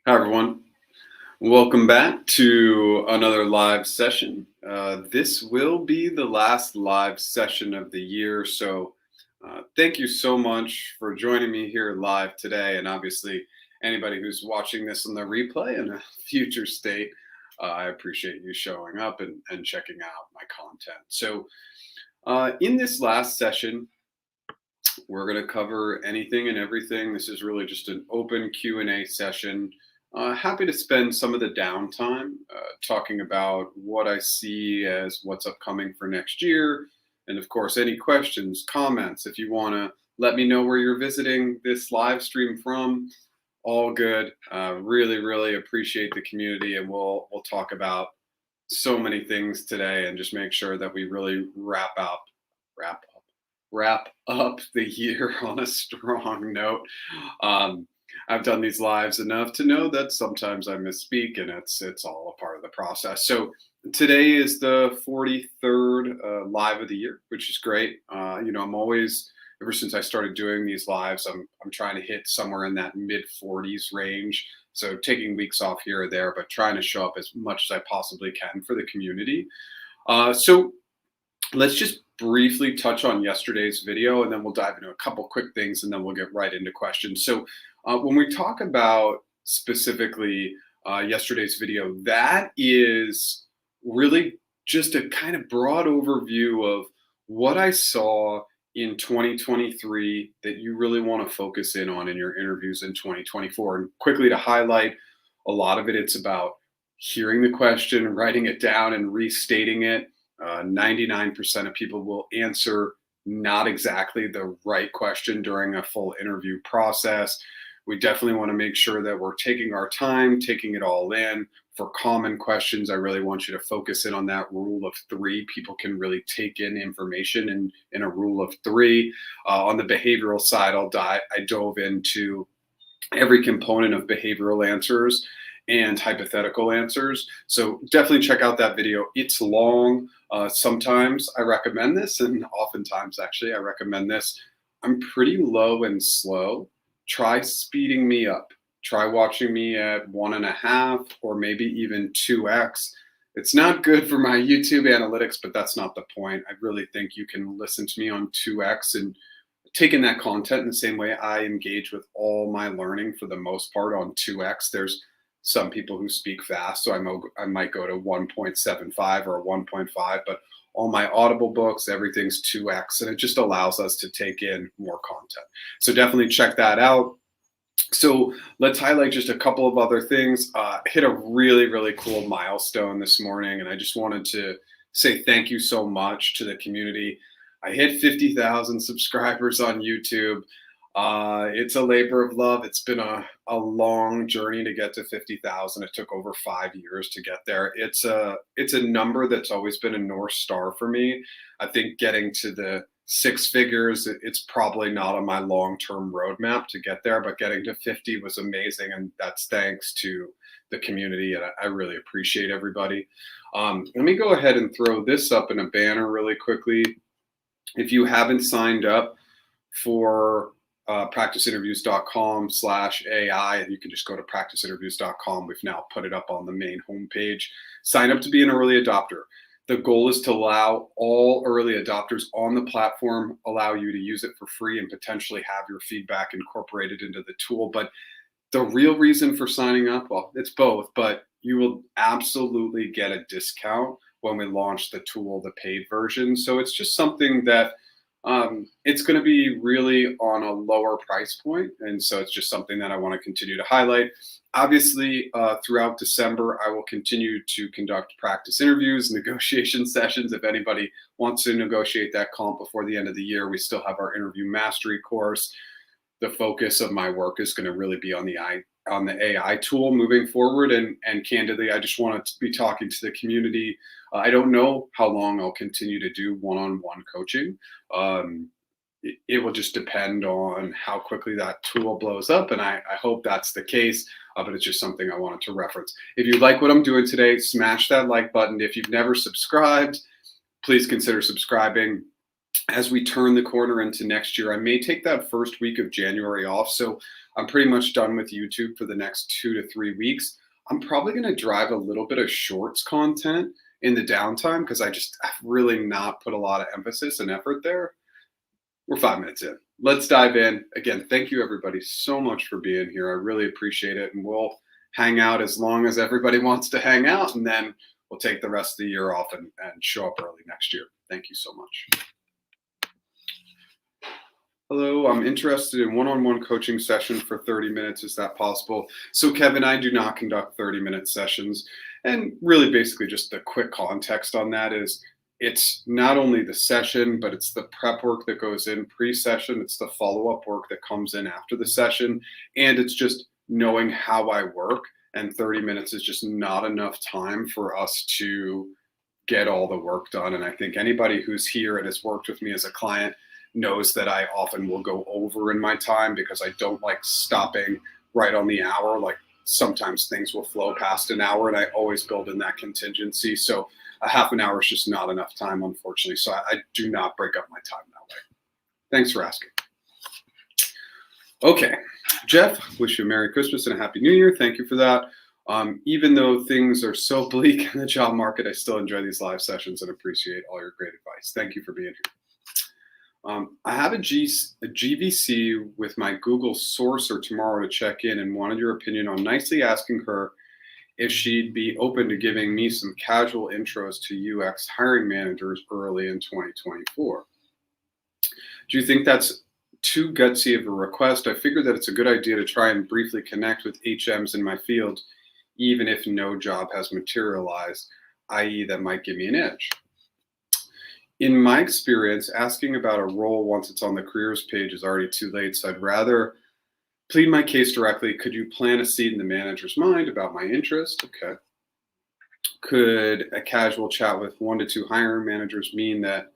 Hi, everyone. Welcome back to another live session. This will be the last live session of the year. So thank you so much for joining me here live today. And obviously, anybody who's watching this on the replay in a future state, I appreciate you showing up and checking out my content. So in this last session, we're going to cover anything and everything. This is really just an open Q&A session. Happy to spend some of the downtime talking about what I see as what's upcoming for next year. And of course, any questions, comments, if you want to let me know where you're visiting this live stream from, all good. Really, really appreciate the community, and we'll talk about so many things today and just make sure that we really wrap wrap up the year on a strong note. Um, I've done these lives enough to know that sometimes I misspeak, and it's all a part of the process. So today is the 43rd live of the year, which is great. I'm always, ever since I started doing these lives, I'm trying to hit somewhere in that mid 40s range. So taking weeks off here or there, but trying to show up as much as I possibly can for the community. So let's just briefly touch on yesterday's video, and then we'll dive into a couple quick things, and then we'll get right into questions. So when we talk about specifically yesterday's video, that is really just a kind of broad overview of what I saw in 2023 that you really want to focus in on in your interviews in 2024. And quickly to highlight, a lot of it's about hearing the question, writing it down, and restating it. 99% of people will answer not exactly the right question during a full interview process. We definitely want to make sure that we're taking our time, taking it all in. For common questions, I really want you to focus in on that rule of three. People can really take in information in a rule of three. On the behavioral side, I dove into every component of behavioral answers and hypothetical answers. So definitely check out that video. It's long. Sometimes I recommend this, and oftentimes actually I recommend this. I'm pretty low and slow. Try speeding me up. Try watching me at 1.5 or maybe even 2x. It's not good for my YouTube analytics, but that's not the point. I really think you can listen to me on 2x and take in that content in the same way I engage with all my learning for the most part on 2x. There's some people who speak fast, so I might go to 1.75 or 1.5, but all my Audible books, everything's 2x, and it just allows us to take in more content. So definitely check that out. So let's highlight just a couple of other things. Hit a really, really cool milestone this morning, and I just wanted to say thank you so much to the community. I hit 50,000 subscribers on YouTube. It's a labor of love. It's been a long journey to get to 50,000. It took over 5 years to get there. It's a number that's always been a North Star for me. I think getting to the six figures, it's probably not on my long-term roadmap to get there, but getting to 50 was amazing, and that's thanks to the community, and I really appreciate everybody. Let me go ahead and throw this up in a banner really quickly. If you haven't signed up for practiceinterviews.com/AI, and you can just go to practiceinterviews.com. We've now put it up on the main homepage. Sign up to be an early adopter. The goal is to allow all early adopters on the platform, allow you to use it for free and potentially have your feedback incorporated into the tool. But the real reason for signing up, well, it's both, but you will absolutely get a discount when we launch the tool, the paid version. So it's just something that it's going to be really on a lower price point. And so it's just something that I want to continue to highlight. Obviously, throughout December, I will continue to conduct practice interviews, negotiation sessions. If anybody wants to negotiate that comp before the end of the year, we still have our interview mastery course. The focus of my work is going to really be on the AI tool moving forward. And candidly, I just want to be talking to the community. I don't know how long I'll continue to do one-on-one coaching. It will just depend on how quickly that tool blows up, and I hope that's the case, but it's just something I wanted to reference. If you like what I'm doing today, smash that like button. If you've never subscribed, please consider subscribing. as we turn the corner into next year, I may take that first week of January off. So I'm pretty much done with YouTube for the next 2 to 3 weeks. I'm probably going to drive a little bit of shorts content in the downtime because I've really not put a lot of emphasis and effort there. We're 5 minutes in. Let's dive in. Again, thank you everybody so much for being here. I really appreciate it. And we'll hang out as long as everybody wants to hang out. And then we'll take the rest of the year off and show up early next year. Thank you so much. Hello, I'm interested in one-on-one coaching session for 30 minutes. Is that possible? So Kevin, I do not conduct 30-minute sessions. And really basically just the quick context on that is it's not only the session, but it's the prep work that goes in pre-session. It's the follow-up work that comes in after the session. And it's just knowing how I work. And 30 minutes is just not enough time for us to get all the work done. And I think anybody who's here and has worked with me as a client knows that I often will go over in my time because I don't like stopping right on the hour. Like sometimes things will flow past an hour and I always build in that contingency. So a half an hour is just not enough time, unfortunately. So I do not break up my time that way. Thanks for asking. Okay, Jeff, wish you a Merry Christmas and a Happy New Year. Thank you for that. Even though things are so bleak in the job market, I still enjoy these live sessions and appreciate all your great advice. Thank you for being here. I have a GVC with my Google sourcer tomorrow to check in and wanted your opinion on nicely asking her if she'd be open to giving me some casual intros to UX hiring managers early in 2024. Do you think that's too gutsy of a request? I figured that it's a good idea to try and briefly connect with HMs in my field, even if no job has materialized, i.e. that might give me an edge. In my experience, asking about a role once it's on the careers page is already too late, so I'd rather plead my case directly. Could you plant a seed in the manager's mind about my interest? Okay. Could a casual chat with 1 to 2 hiring managers mean that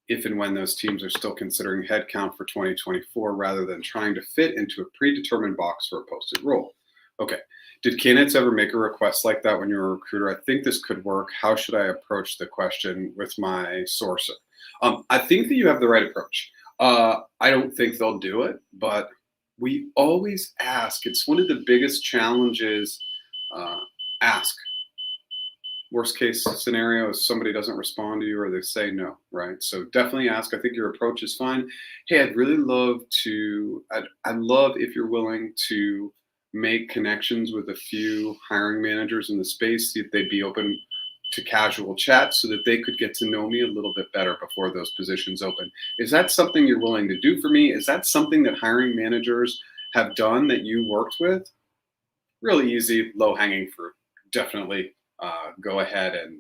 if and when those teams are still considering headcount for 2024 rather than trying to fit into a predetermined box for a posted role? Okay. Did candidates ever make a request like that when you're a recruiter? I think this could work. How should I approach the question with my sourcer? I think that you have the right approach. I don't think they'll do it, but we always ask. It's one of the biggest challenges. Ask. Worst case scenario is somebody doesn't respond to you or they say no, right? So definitely ask. I think your approach is fine. Hey, I'd really love to, I'd love if you're willing to make connections with a few hiring managers in the space, see if they'd be open to casual chat so that they could get to know me a little bit better before those positions open. Is that something you're willing to do for me? Is that something that hiring managers have done that you worked with? Really easy, low-hanging fruit. Definitely go ahead and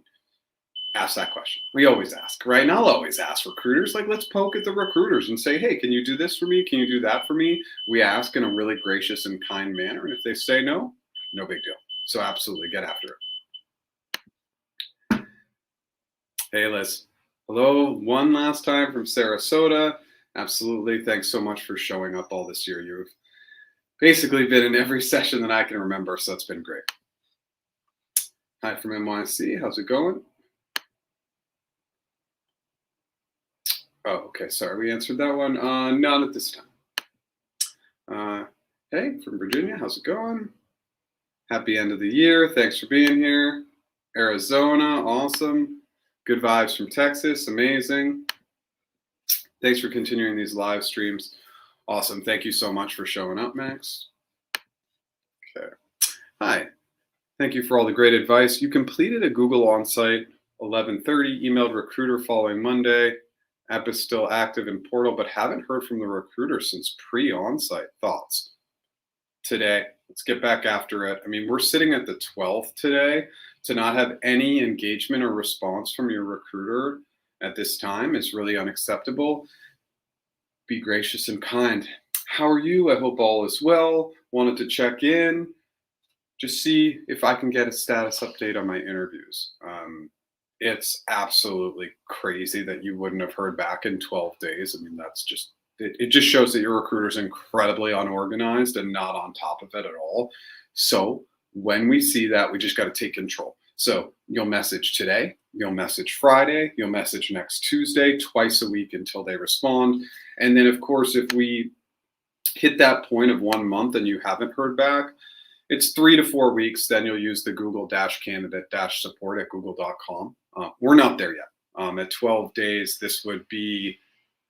ask that question. We always ask, right? And I'll always ask recruiters, like, let's poke at the recruiters and say, hey, can you do this for me? Can you do that for me? We ask in a really gracious and kind manner. And if they say no, no big deal. So absolutely get after it. Hey, Liz. Hello, one last time from Sarasota. Absolutely. Thanks so much for showing up all this year. You've basically been in every session that I can remember, so it's been great. Hi from NYC. How's it going? Oh, okay. Sorry, we answered that one. Not at this time. Hey, from Virginia. How's it going? Happy end of the year. Thanks for being here. Arizona. Awesome. Good vibes from Texas. Amazing. Thanks for continuing these live streams. Awesome. Thank you so much for showing up, Max. Okay. Hi. Thank you for all the great advice. You completed a Google onsite 11:30, emailed recruiter following Monday. App is still active in portal, but haven't heard from the recruiter since pre-onsite. Thoughts? Today, let's get back after it. I mean, we're sitting at the 12th today. To not have any engagement or response from your recruiter at this time is really unacceptable. Be gracious and kind. How are you? I hope all is well. Wanted to check in. Just see if I can get a status update on my interviews. It's absolutely crazy that you wouldn't have heard back in 12 days. I mean, that's just, it just shows that your recruiter's incredibly unorganized and not on top of it at all. So when we see that, we just got to take control. So you'll message today, you'll message Friday, you'll message next Tuesday, twice a week until they respond. And then, of course, if we hit that point of 1 month and you haven't heard back, it's 3 to 4 weeks. Then you'll use the Google-candidate-support@google.com. We're not there yet. At 12 days, this would be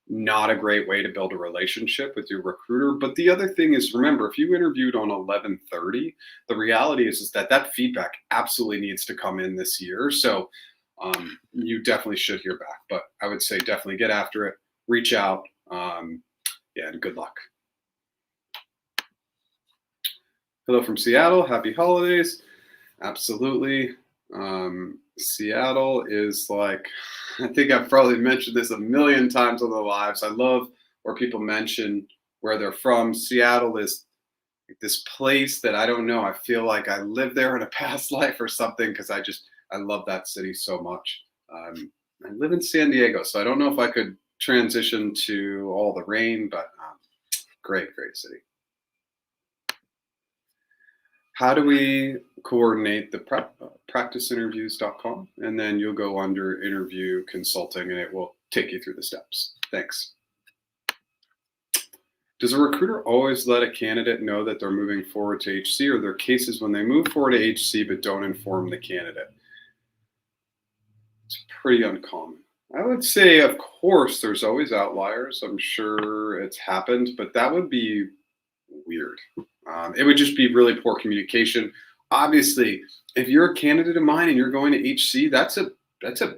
not a great way to build a relationship with your recruiter. But the other thing is, remember, if you interviewed on 11/30, the reality is that feedback absolutely needs to come in this year. So you definitely should hear back. But I would say definitely get after it, reach out, and good luck. Hello from Seattle. Happy holidays. Absolutely. Seattle is like, I think I've probably mentioned this a million times on the lives. I love where people mention where they're from. Seattle is this place that I don't know. I feel like I lived there in a past life or something because I love that city so much. I live in San Diego, so I don't know if I could transition to all the rain, but great city. How do we coordinate the practiceinterviews.com? And then you'll go under interview consulting and it will take you through the steps. Thanks. Does a recruiter always let a candidate know that they're moving forward to HC, or are there cases when they move forward to HC but don't inform the candidate? It's pretty uncommon. I would say, of course, there's always outliers. I'm sure it's happened, but that would be weird. It would just be really poor communication. Obviously, if you're a candidate of mine and you're going to HC, that's a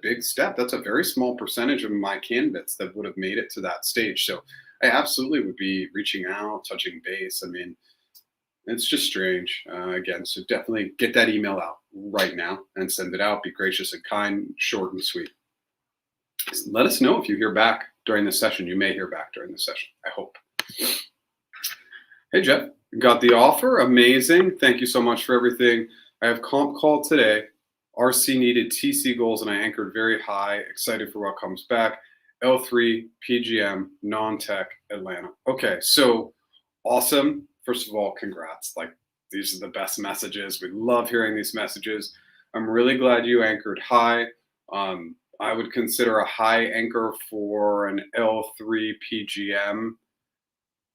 big step. That's a very small percentage of my candidates that would have made it to that stage. So I absolutely would be reaching out, touching base. I mean, it's just strange. Again, so definitely get that email out right now and send it out. Be gracious and kind, short and sweet. Let us know if you hear back during the session. You may hear back during the session, I hope. Hey, Jeff, got the offer. Amazing. Thank you so much for everything. I have comp call today. RC needed TC goals, and I anchored very high. Excited for what comes back. L3, PgM, non-tech, Atlanta. Okay, so awesome. First of all, congrats. Like, these are the best messages. We love hearing these messages. I'm really glad you anchored high. I would consider a high anchor for an L3 PgM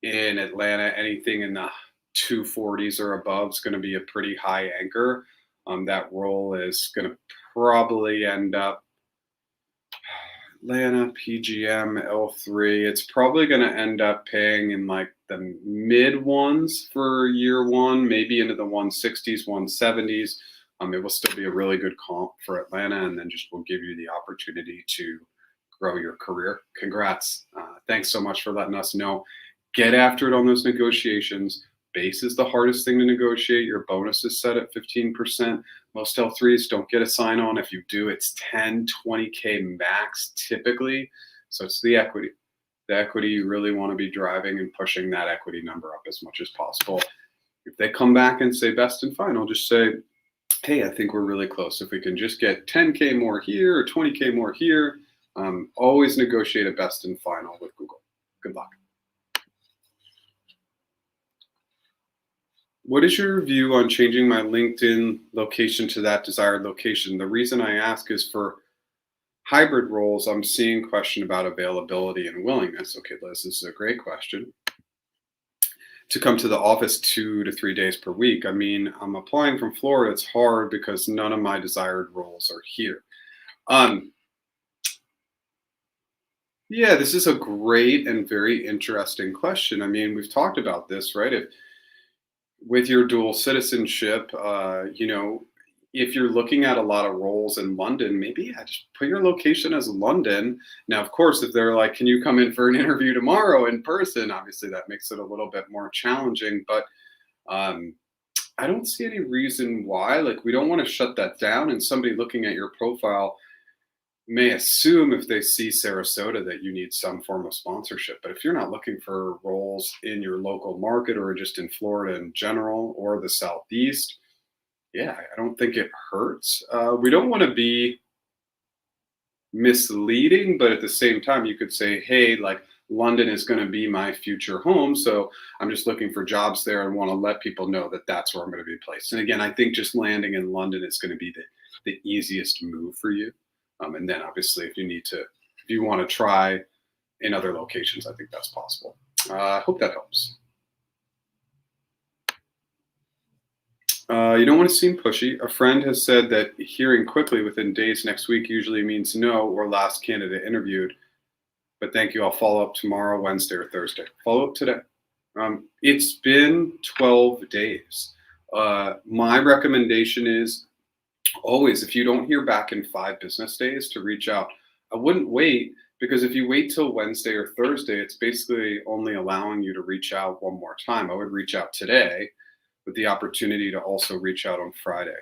in Atlanta. Anything in the 240s or above is going to be a pretty high anchor. That role is going to probably end up Atlanta PgM L3. It's probably going to end up paying in like the mid ones for year one, maybe into the 160s, 170s. It will still be a really good comp for Atlanta, and then just will give you the opportunity to grow your career. Congrats. Thanks so much for letting us know. Get after it on those negotiations. Base is the hardest thing to negotiate. Your bonus is set at 15%. Most L3s don't get a sign-on. If you do, it's 10, 20K max typically. So it's the equity. The equity, you really want to be driving and pushing that equity number up as much as possible. If they come back and say best and final, just say, hey, I think we're really close. If we can just get 10K more here or 20K more here, always negotiate a best and final with Google. Good luck. What is your view on changing my LinkedIn location to that desired location? The reason I ask is for hybrid roles, I'm seeing question about availability and willingness. Okay, Liz, this is a great question. To come to the office 2 to 3 days per week. I mean, I'm applying from Florida. It's hard because none of my desired roles are here. Yeah, this is a great and very interesting question. I mean, we've talked about this, right? If with your dual citizenship, you know, if you're looking at a lot of roles in London, maybe just put your location as London. Now, of course, if they're like, can you come in for an interview tomorrow in person? Obviously, that makes it a little bit more challenging, but I don't see any reason why. Like, we don't want to shut that down, and somebody looking at your profile may assume if they see Sarasota that you need some form of sponsorship. But if you're not looking for roles in your local market or just in Florida in general or the Southeast, yeah, I don't think it hurts. We don't want to be misleading, but at the same time, you could say, hey, like, London is going to be my future home, so I'm just looking for jobs there and want to let people know that that's where I'm going to be placed. And again, I think just landing in London is going to be the easiest move for you. And then obviously if you want to try in other locations, I think that's possible. I hope that helps. You don't want to seem pushy. A friend has said that hearing quickly within days next week usually means no or last candidate interviewed. But thank you. I'll follow up tomorrow, Wednesday, or Thursday. Follow up today. It's been 12 days. My recommendation is always, if you don't hear back in 5 business days, to reach out. I wouldn't wait, because if you wait till Wednesday or Thursday, it's basically only allowing you to reach out one more time. I would reach out today with the opportunity to also reach out on Friday.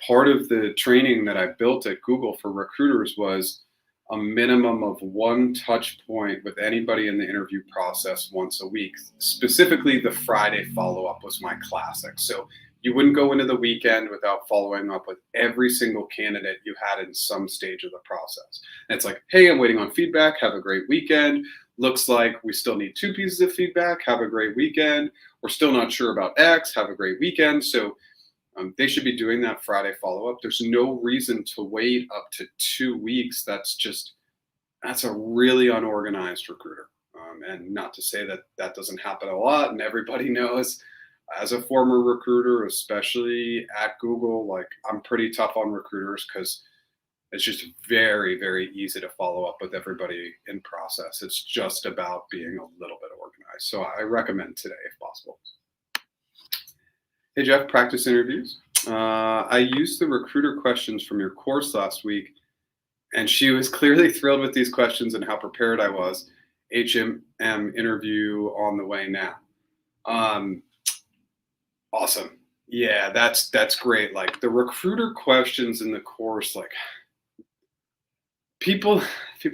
Part of the training that I built at Google for recruiters was a minimum of 1 touch point with anybody in the interview process once a week. Specifically, the Friday follow-up was my classic. So you wouldn't go into the weekend without following up with every single candidate you had in some stage of the process. And it's like, hey, I'm waiting on feedback. Have a great weekend. Looks like we still need 2 pieces of feedback. Have a great weekend. We're still not sure about X. Have a great weekend. So they should be doing that Friday follow-up. There's no reason to wait up to 2 weeks. That's a really unorganized recruiter. And not to say that that doesn't happen a lot, and everybody knows, as a former recruiter, especially at Google, like, I'm pretty tough on recruiters because it's just very, very easy to follow up with everybody in process. It's just about being a little bit organized. So I recommend today if possible. Hey, Jeff, practice interviews. I used the recruiter questions from your course last week, and she was clearly thrilled with these questions and how prepared I was. HM interview on the way now. Awesome. Yeah, that's great. Like, the recruiter questions in the course, like, people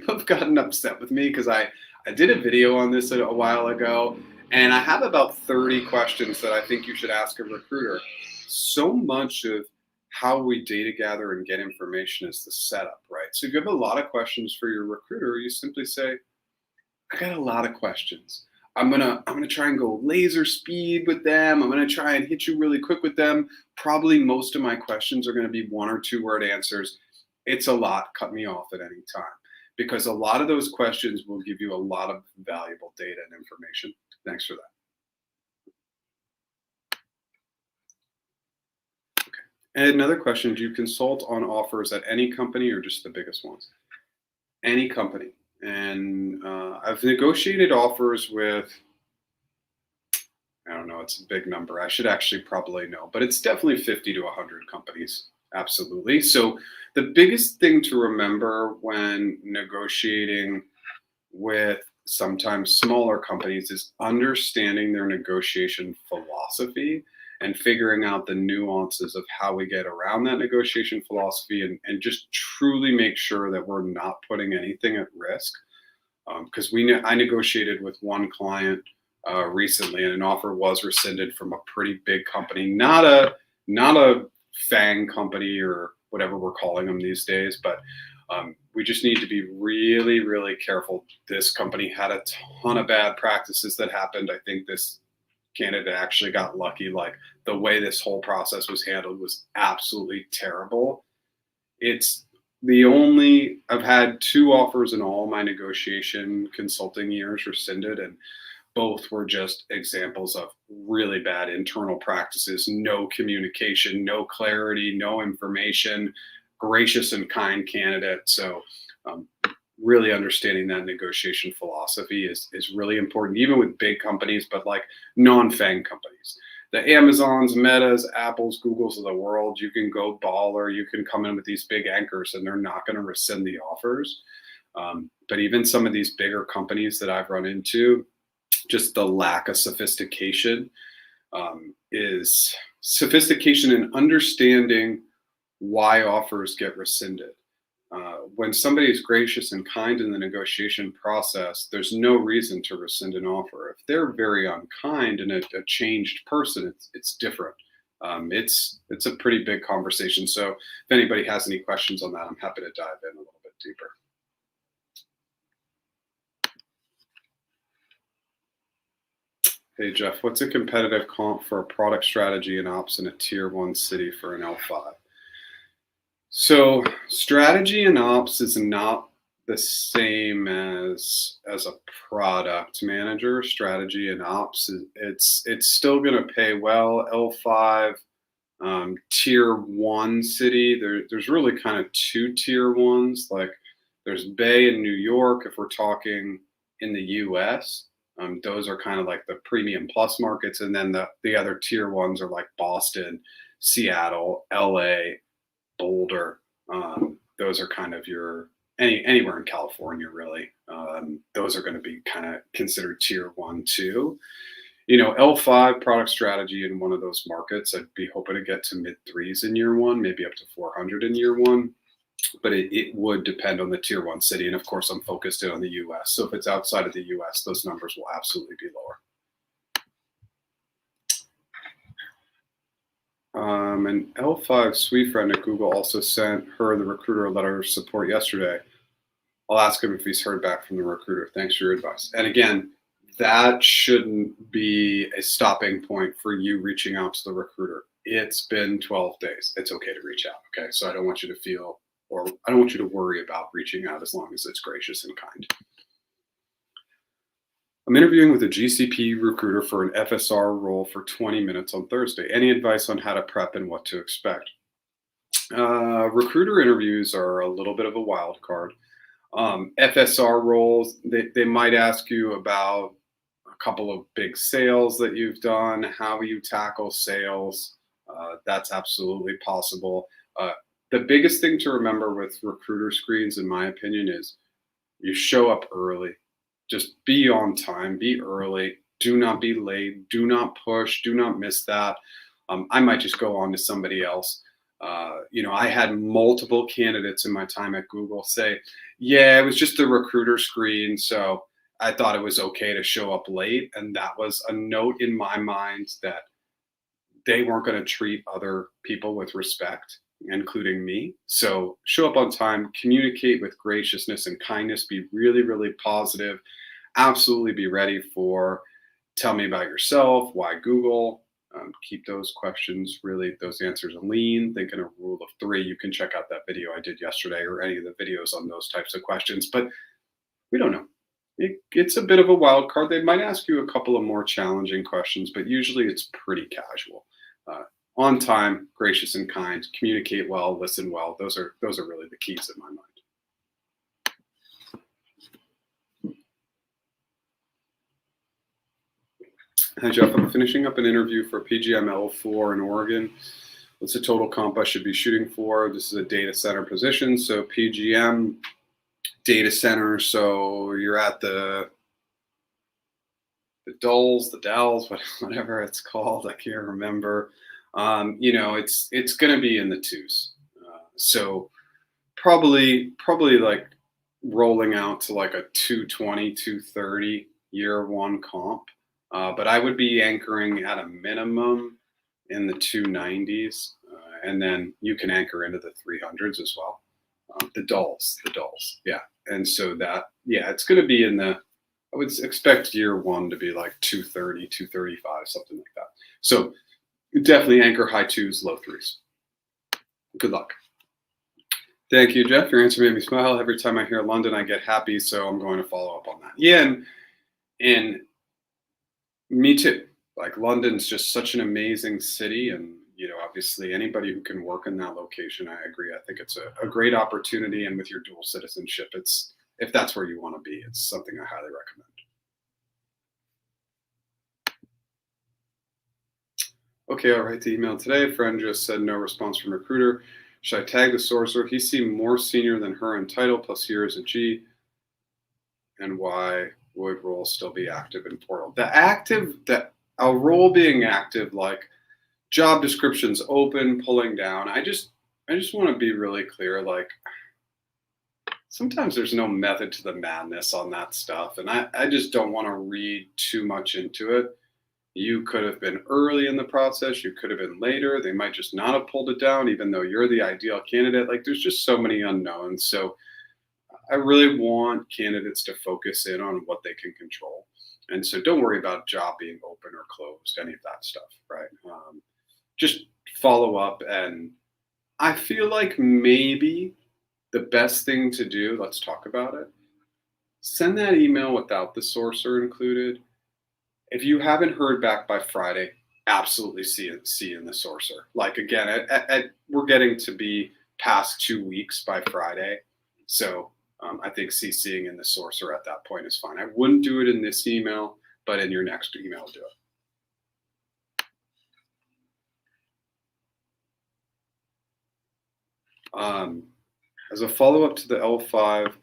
have gotten upset with me because I did a video on this a while ago, and I have about 30 questions that I think you should ask a recruiter. So much of how we data gather and get information is the setup, right? So if you have a lot of questions for your recruiter, you simply say, I got a lot of questions. I'm gonna try and go laser speed with them. I'm gonna try and hit you really quick with them. Probably most of my questions are gonna be 1 or 2 word answers. It's a lot. Cut me off at any time, because a lot of those questions will give you a lot of valuable data and information. Thanks for that. Okay. And another question, do you consult on offers at any company or just the biggest ones? Any company. And I've negotiated offers with, I don't know, it's a big number. I should actually probably know, but it's definitely 50 to 100 companies. Absolutely. So the biggest thing to remember when negotiating with sometimes smaller companies is understanding their negotiation philosophy and figuring out the nuances of how we get around that negotiation philosophy, and just truly make sure that we're not putting anything at risk. Because I negotiated with one client recently, and an offer was rescinded from a pretty big company, not a FANG company or whatever we're calling them these days, but we just need to be really, really careful. This company had a ton of bad practices that happened. I think this candidate actually got lucky. Like, the way this whole process was handled was absolutely terrible. I've had 2 offers in all my negotiation consulting years rescinded, and both were just examples of really bad internal practices, no communication, no clarity, no information, gracious and kind candidate. So really understanding that negotiation philosophy is really important, even with big companies, but like non-FANG companies. The Amazons, Metas, Apples, Googles of the world, you can go baller, you can come in with these big anchors and they're not going to rescind the offers. But even some of these bigger companies that I've run into, just the lack of sophistication is sophistication in understanding why offers get rescinded. When somebody is gracious and kind in the negotiation process, there's no reason to rescind an offer. If they're very unkind and a changed person, it's different. It's a pretty big conversation. So if anybody has any questions on that, I'm happy to dive in a little bit deeper. Hey, Jeff, what's a competitive comp for a product strategy and ops in a tier 1 city for an L5? So strategy and ops is not the same as a product manager. Strategy and ops, it's still going to pay well. L5, tier one city. There's really kind of two tier ones. Like there's Bay in New York. If we're talking in the U.S., those are kind of like the premium plus markets, and then the other tier ones are like Boston, Seattle, L.A., Boulder. Those are kind of your anywhere in California, really. Those are going to be kind of considered tier one, two. L5 product strategy in one of those markets, I'd be hoping to get to mid threes in year one, maybe up to 400 in year one. But it would depend on the tier one city. And of course, I'm focused in on the US. So if it's outside of the US, those numbers will absolutely be lower. An L5 sweet friend at Google also sent her, the recruiter, a letter of support yesterday. I'll ask him if he's heard back from the recruiter. Thanks for your advice. And again, that shouldn't be a stopping point for you reaching out to the recruiter. It's been 12 days. It's okay to reach out. Okay. So I don't want you to feel, or I don't want you to worry about reaching out as long as it's gracious and kind. I'm interviewing with a GCP recruiter for an FSR role for 20 minutes on Thursday. Any advice on how to prep and what to expect? Recruiter interviews are a little bit of a wild card. FSR roles, they might ask you about a couple of big sales that you've done, how you tackle sales. That's absolutely possible. The biggest thing to remember with recruiter screens, in my opinion, is you show up early. Just be on time, be early. Do not be late. Do not push. Do not miss that. I might just go on to somebody else. I had multiple candidates in my time at Google say, yeah, it was just the recruiter screen. So I thought it was okay to show up late. And that was a note in my mind that they weren't going to treat other people with respect, including me. So show up on time, communicate with graciousness and kindness, be really, really positive, absolutely be ready for tell me about yourself, why Google. Keep those questions, really, those answers lean. Think in a rule of three. You can check out that video I did yesterday or any of the videos on those types of questions, but we don't know. It's a bit of a wild card. They might ask you a couple of more challenging questions, but usually it's pretty casual. On time, gracious and kind, communicate well, listen well. Those are really the keys in my mind. Hi, Jeff. I'm finishing up an interview for PgM L4 in Oregon. What's the total comp I should be shooting for? This is a data center position. So PgM data center. So you're at the Dells, whatever it's called. I can't remember. It's going to be in the twos. So probably like rolling out to like a 220, 230 year one comp. But I would be anchoring at a minimum in the 290s, and then you can anchor into the 300s as well. The dulls, yeah. And so it's going to be in the, I would expect year one to be like 230, 235, something like that. So definitely anchor high twos, low threes. Good luck. Thank you, Jeff. Your answer made me smile. Every time I hear London, I get happy. So I'm going to follow up on that. Yeah, and me too. Like London's just such an amazing city, and obviously anybody who can work in that location, I agree. I think it's a great opportunity, and with your dual citizenship, if that's where you want to be, it's something I highly recommend. Okay, I'll write the email today. Friend just said no response from recruiter. Should I tag the sourcer? He seemed more senior than her in title, plus years at G. And why would role still be active in portal? A role being active, like job descriptions open, pulling down. I just want to be really clear. Like sometimes there's no method to the madness on that stuff, and I just don't want to read too much into it. You could have been early in the process. You could have been later. They might just not have pulled it down, even though you're the ideal candidate. Like there's just so many unknowns. So I really want candidates to focus in on what they can control. And so don't worry about job being open or closed, any of that stuff, right? Just follow up and I feel like maybe the best thing to do, let's talk about it, send that email without the sourcer included. If you haven't heard back by Friday, absolutely see in the sourcer. Like again, we're getting to be past 2 weeks by Friday. So I think CCing in the sourcer at that point is fine. I wouldn't do it in this email, but in your next email, do it. As a follow-up to the L5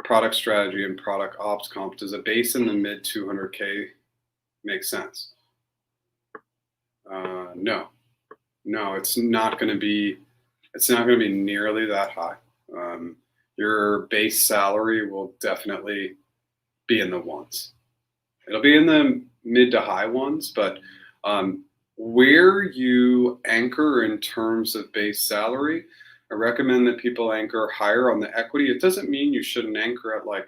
product strategy and product ops comp, does a base in the mid 200K make sense? No, it's not going to be nearly that high. Your base salary will definitely be in the ones. It'll be in the mid to high ones, but where you anchor in terms of base salary, I recommend that people anchor higher on the equity. It doesn't mean you shouldn't anchor at like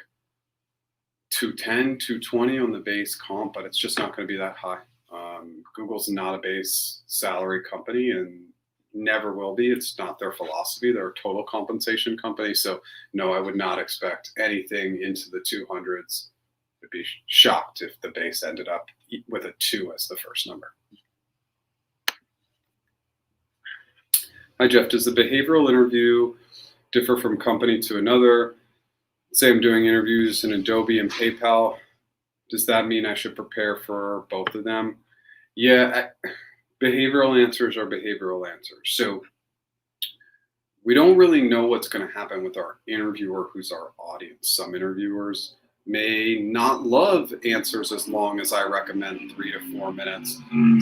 210, 220 on the base comp, but it's just not going to be that high. Google's not a base salary company and never will be. It's not their philosophy. They're a total compensation company. So no, I would not expect anything into the 200s. I'd be shocked if the base ended up with a 2 as the first number. Hi, Jeff. Does the behavioral interview differ from company to another? Say I'm doing interviews in Adobe and PayPal. Does that mean I should prepare for both of them? Yeah, behavioral answers are behavioral answers. So we don't really know what's going to happen with our interviewer who's our audience. Some interviewers may not love answers as long as I recommend 3 to 4 minutes.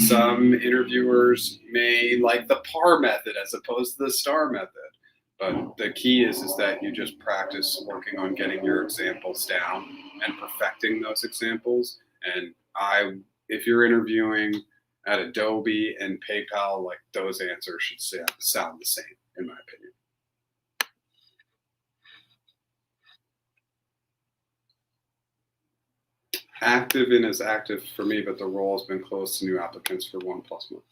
Some interviewers may like the PAR method as opposed to the STAR method. But the key is that you just practice working on getting your examples down and perfecting those examples. And if you're interviewing at Adobe and PayPal, like those answers should sound the same, in my opinion. Active in is active for me, but the role has been closed to new applicants for 1+ month.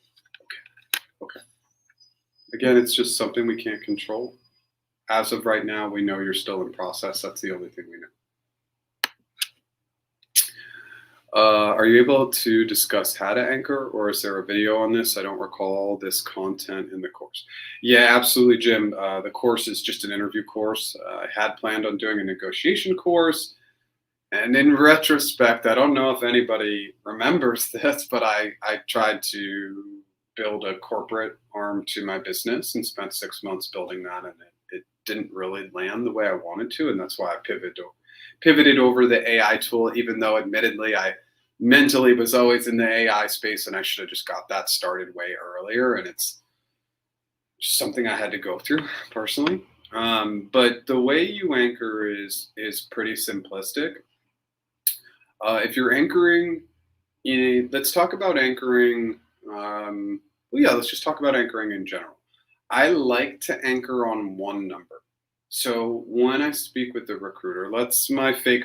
Okay. Again, it's just something we can't control. As of right now, we know you're still in process. That's the only thing we know. Are you able to discuss how to anchor, or is there a video on this? I don't recall this content in the course. Yeah, absolutely, Jim. The course is just an interview course. I had planned on doing a negotiation course. And in retrospect, I don't know if anybody remembers this, but I tried to build a corporate arm to my business and spent 6 months building that, and it didn't really land the way I wanted to, and that's why I pivoted over the AI tool, even though admittedly I mentally was always in the AI space and I should have just got that started way earlier, and it's something I had to go through personally. But the way you anchor is pretty simplistic. If you're anchoring let's talk about anchoring. Let's just talk about anchoring in general. I like to anchor on one number. So when I speak with the recruiter, my fake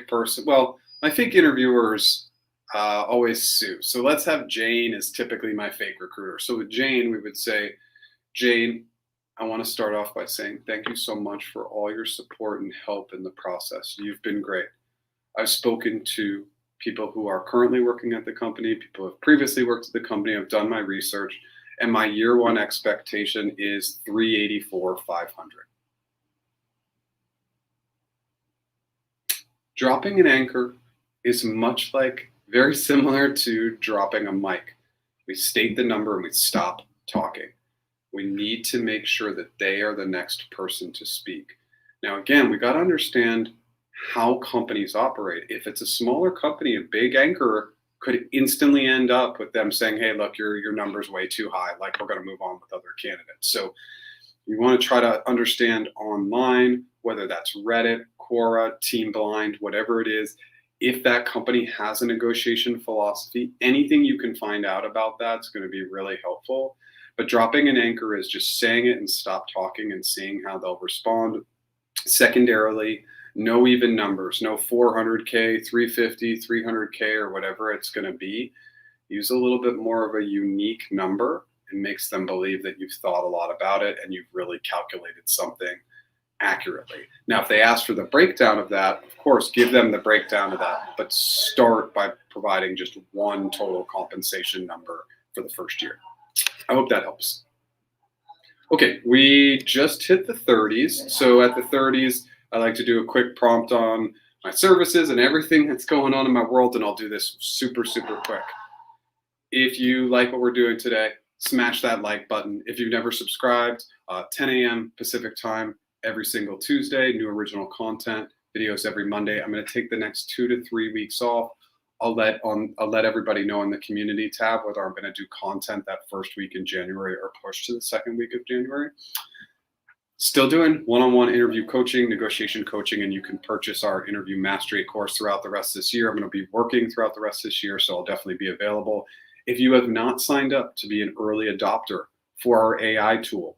interviewers always sue. So let's have Jane as typically my fake recruiter. So with Jane, we would say, Jane, I want to start off by saying thank you so much for all your support and help in the process. You've been great. I've spoken to people who are currently working at the company, people who have previously worked at the company. I've done my research, and my year one expectation is 384,500. Dropping an anchor is very similar to dropping a mic. We state the number and we stop talking. We need to make sure that they are the next person to speak. Now, again, we got to understand how companies operate. If it's a smaller company, a big anchor could instantly end up with them saying, hey, look, your number's way too high. Like, we're going to move on with other candidates. So you want to try to understand online, whether that's Reddit, Quora, Team Blind, whatever it is, if that company has a negotiation philosophy, anything you can find out about that's going to be really helpful. But dropping an anchor is just saying it and stop talking and seeing how they'll respond. Secondarily, no even numbers, no 400K, 350, 300K, or whatever it's going to be. Use a little bit more of a unique number It makes them believe that you've thought a lot about it and you've really calculated something accurately. Now, if they ask for the breakdown of that, of course, give them the breakdown of that, but start by providing just one total compensation number for the first year. I hope that helps. Okay, we just hit the 30s. So at the 30s, I like to do a quick prompt on my services and everything that's going on in my world, and I'll do this super, super quick. If you like what we're doing today, smash that like button. If you've never subscribed, 10 a.m. Pacific time, every single Tuesday, new original content, videos every Monday. I'm going to take the next 2 to 3 weeks off. I'll let everybody know in the community tab whether I'm going to do content that first week in January or push to the second week of January. Still doing one-on-one interview coaching, negotiation coaching, and you can purchase our interview mastery course throughout the rest of this year. I'm going to be working throughout the rest of this year, so I'll definitely be available. If you have not signed up to be an early adopter for our AI tool,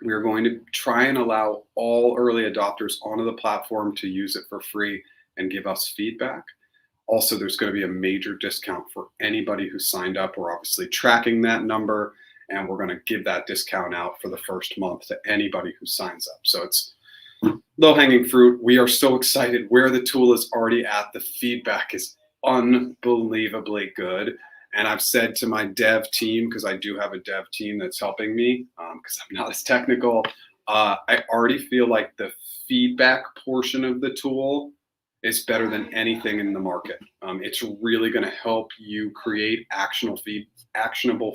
we're going to try and allow all early adopters onto the platform to use it for free and give us feedback. Also, there's going to be a major discount for anybody who signed up. We're obviously tracking that number, and we're going to give that discount out for the first month to anybody who signs up. So it's low-hanging fruit. We are so excited where the tool is already at. The feedback is unbelievably good. And I've said to my dev team, because I do have a dev team that's helping me, because I'm not as technical, I already feel like the feedback portion of the tool is better than anything in the market. It's really going to help you create actionable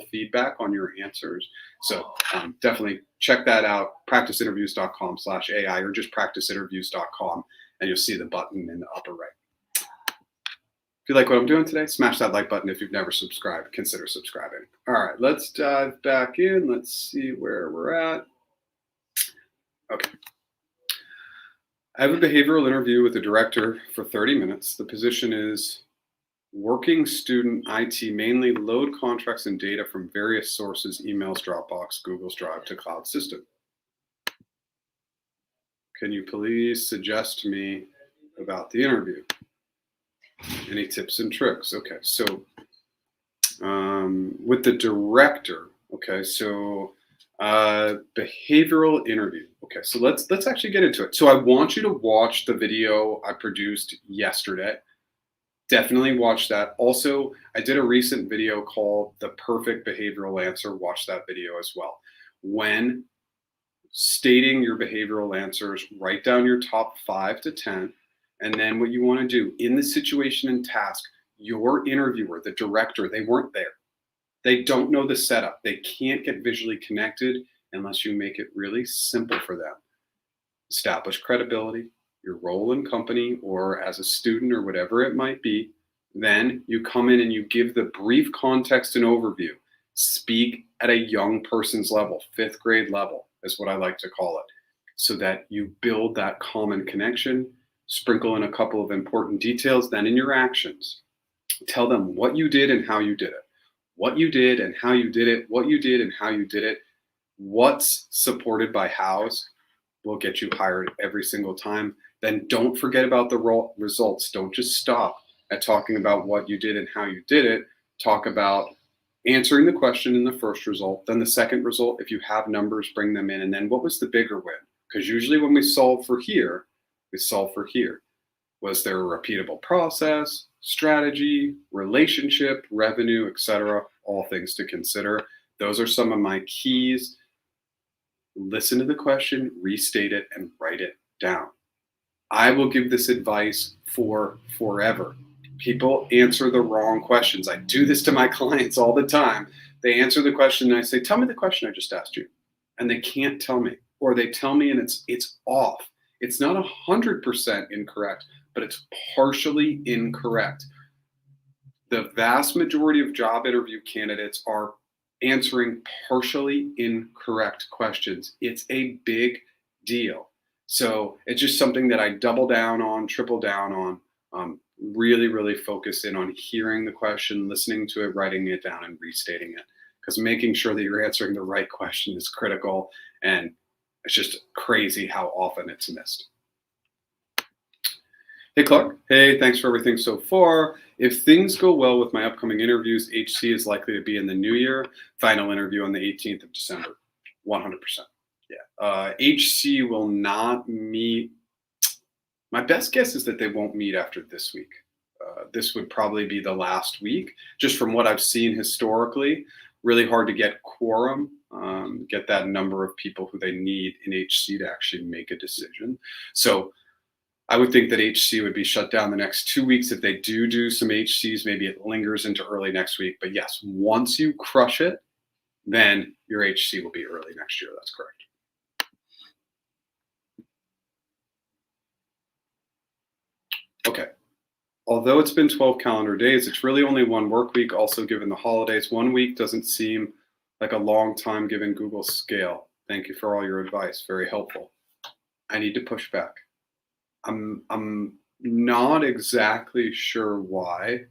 feedback on your answers. So definitely check that out, practiceinterviews.com/AI, or just practiceinterviews.com, and you'll see the button in the upper right. If you like what I'm doing today, smash that like button. If you've never subscribed, consider subscribing. All right, let's dive back in. Let's see where we're at. Okay. I have a behavioral interview with the director for 30 minutes. The position is working student IT, mainly load contracts and data from various sources, emails, Dropbox, Google's Drive to cloud system. Can you please suggest to me about the interview? Any tips and tricks? Okay, so with the director, okay, so behavioral interview. Okay, so let's actually get into it. So I want you to watch the video I produced yesterday. Definitely watch that. Also, I did a recent video called The Perfect Behavioral Answer. Watch that video as well. When stating your behavioral answers, write down your top 5 to 10. And then what you want to do in the situation and task, your interviewer, the director, they weren't there. They don't know the setup. They can't get visually connected unless you make it really simple for them. Establish credibility, your role in company or as a student or whatever it might be. Then you come in and you give the brief context and overview. Speak at a young person's level, 5th grade level is what I like to call it, so that you build that common connection. Sprinkle in a couple of important details. Then in your actions, tell them what you did and how you did it. What you did and how you did it. What you did and how you did it. What's supported by hows will get you hired every single time. Then don't forget about the results. Don't just stop at talking about what you did and how you did it. Talk about answering the question in the first result. Then the second result, if you have numbers, bring them in. And then what was the bigger win? Because usually when we solve for here, we solve for here. Was there a repeatable process, strategy, relationship, revenue, etc.? All things to consider. Those are some of my keys. Listen to the question, restate it, and write it down. I will give this advice for forever. People answer the wrong questions. I do this to my clients all the time. They answer the question and I say, tell me the question I just asked you. And they can't tell me. Or they tell me and it's off. It's not 100% incorrect, but it's partially incorrect. The vast majority of job interview candidates are answering partially incorrect questions. It's a big deal. So it's just something that I double down on, triple down on, really, really focus in on hearing the question, listening to it, writing it down, and restating it. Because making sure that you're answering the right question is critical, and it's just crazy how often it's missed. Hey, Clark. Hey, thanks for everything so far. If things go well with my upcoming interviews, HC is likely to be in the new year. Final interview on the 18th of December. 100%. Yeah. HC will not meet. My best guess is that they won't meet after this week. This would probably be the last week, just from what I've seen historically. Really hard to get quorum, get that number of people who they need in HC to actually make a decision. So I would think that HC would be shut down the next 2 weeks. If they do some HCs, maybe it lingers into early next week. But yes, once you crush it, then your HC will be early next year. That's correct. Okay. Although it's been 12 calendar days, it's really only one work week. Also, given the holidays, 1 week doesn't seem like a long time given Google's scale. Thank you for all your advice. Very helpful. I need to push back. I'm not exactly sure why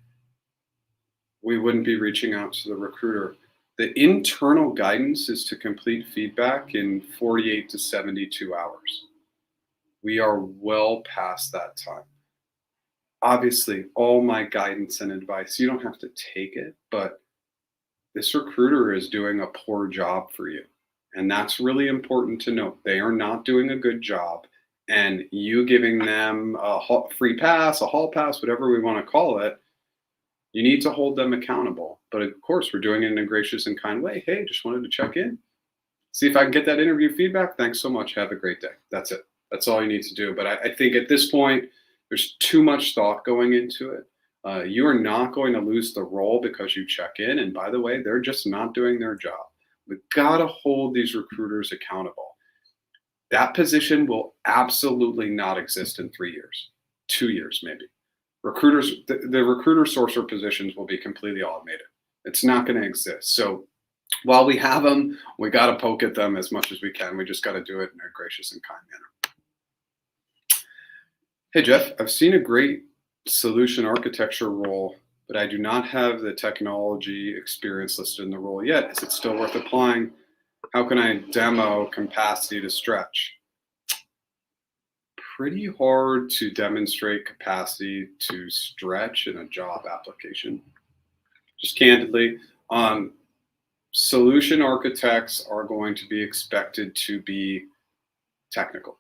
we wouldn't be reaching out to the recruiter. The internal guidance is to complete feedback in 48 to 72 hours. We are well past that time. Obviously, all my guidance and advice, you don't have to take it, but this recruiter is doing a poor job for you. And that's really important to note. They are not doing a good job. And you giving them a free pass, a hall pass, whatever we want to call it, you need to hold them accountable. But of course, we're doing it in a gracious and kind way. Hey, just wanted to check in, see if I can get that interview feedback. Thanks so much. Have a great day. That's it. That's all you need to do. But I think at this point, there's too much thought going into it. You are not going to lose the role because you check in. And by the way, they're just not doing their job. We've got to hold these recruiters accountable. That position will absolutely not exist in 3 years, 2 years maybe. Recruiters, the recruiter sourcer positions will be completely automated. It's not going to exist. So while we have them, we got to poke at them as much as we can. We just got to do it in a gracious and kind manner. Hey, Jeff, I've seen a great solution architecture role, but I do not have the technology experience listed in the role yet. Is it still worth applying? How can I demo capacity to stretch? Pretty hard to demonstrate capacity to stretch in a job application. Just candidly, solution architects are going to be expected to be technical,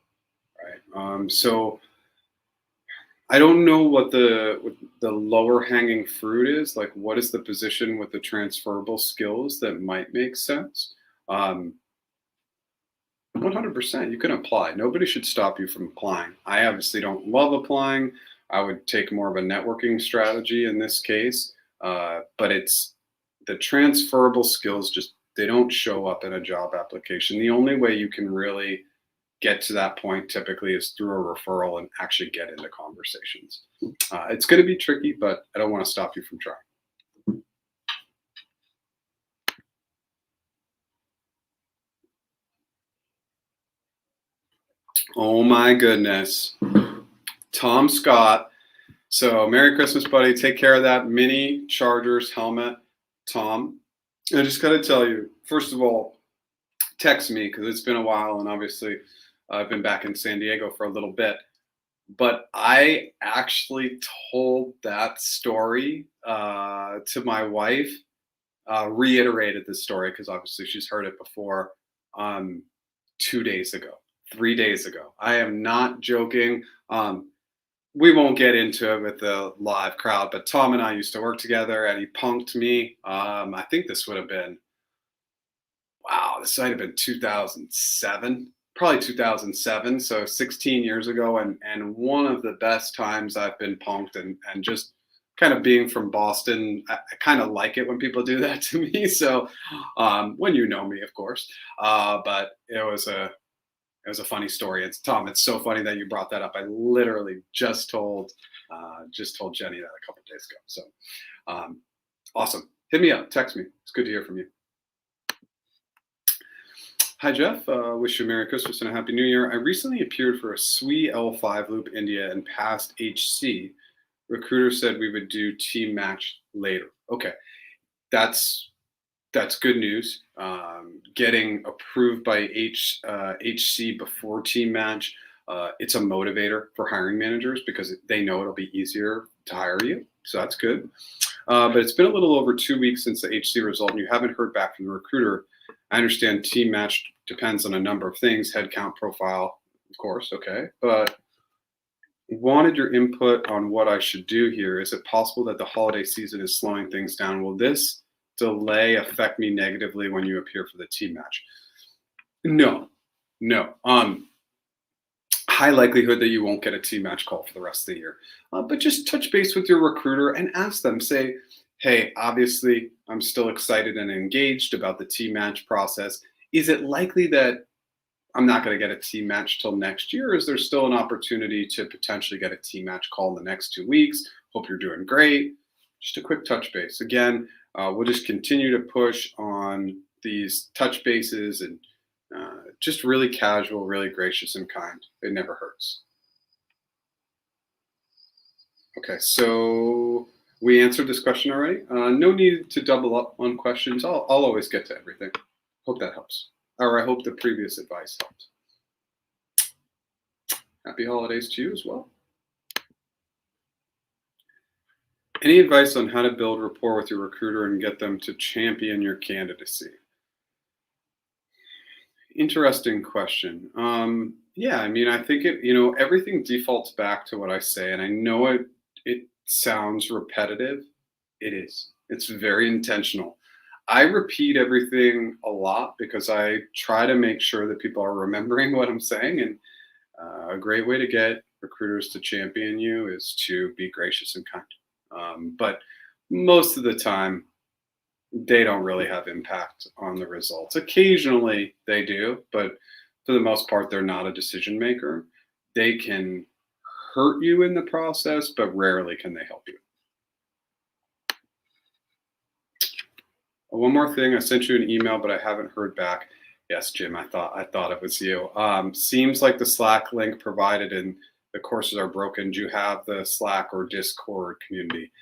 right? So I don't know what the lower hanging fruit is. Like, what is the position with the transferable skills that might make sense? 100%, you can apply. Nobody should stop you from applying. I obviously don't love applying. I would take more of a networking strategy in this case, but it's the transferable skills, just they don't show up in a job application. The only way you can really get to that point typically is through a referral and actually get into conversations. It's going to be tricky, but I don't want to stop you from trying. Oh my goodness. Tom Scott. So Merry Christmas, buddy. Take care of that mini Chargers helmet, Tom. I just got to tell you, first of all, text me because it's been a while, and obviously I've been back in San Diego for a little bit. But I actually told that story to my wife, reiterated the story because obviously she's heard it before 2 days ago. 3 days ago. I am not joking. We won't get into it with the live crowd, but Tom and I used to work together and he punked me. I think this would have been, wow, this might have been 2007, probably 2007. So 16 years ago. And one of the best times I've been punked and just kind of being from Boston, I kind of like it when people do that to me. So when you know me, of course, but it was a funny story. It's Tom. It's so funny that you brought that up. I literally just told Jenny that a couple of days ago. So awesome. Hit me up. Text me. It's good to hear from you. Hi, Jeff. Wish you a Merry Christmas and a Happy New Year. I recently appeared for a SWE L5 Loop India and passed HC. Recruiter said we would do team match later. Okay. That's good news. Getting approved by HC before team match. It's a motivator for hiring managers because they know it'll be easier to hire you. So that's good. But it's been a little over 2 weeks since the HC result, and you haven't heard back from the recruiter. I understand team match depends on a number of things, headcount, profile, of course, okay. But wanted your input on what I should do here. Is it possible that the holiday season is slowing things down? Will this delay affect me negatively when you appear for the team match? No. High likelihood that you won't get a team match call for the rest of the year. But just touch base with your recruiter and ask them, say, hey, obviously I'm still excited and engaged about the team match process. Is it likely that I'm not going to get a team match till next year? Or is there still an opportunity to potentially get a team match call in the next 2 weeks? Hope you're doing great. Just a quick touch base. Again, we'll just continue to push on these touch bases and just really casual, really gracious and kind. It never hurts. Okay, so we answered this question already. No need to double up on questions. I'll always get to everything. Hope that helps. Or I hope the previous advice helped. Happy holidays to you as well. Any advice on how to build rapport with your recruiter and get them to champion your candidacy? Interesting question. Yeah, I mean, I think everything defaults back to what I say, and I know it sounds repetitive. It is. It's very intentional. I repeat everything a lot because I try to make sure that people are remembering what I'm saying. And a great way to get recruiters to champion you is to be gracious and kind. But most of the time, they don't really have impact on the results. Occasionally they do, but for the most part, they're not a decision maker. They can hurt you in the process, but rarely can they help you. One more thing, I sent you an email, but I haven't heard back. Yes, Jim, I thought it was you. Seems like the Slack link provided in the courses are broken. Do you have the Slack or Discord community?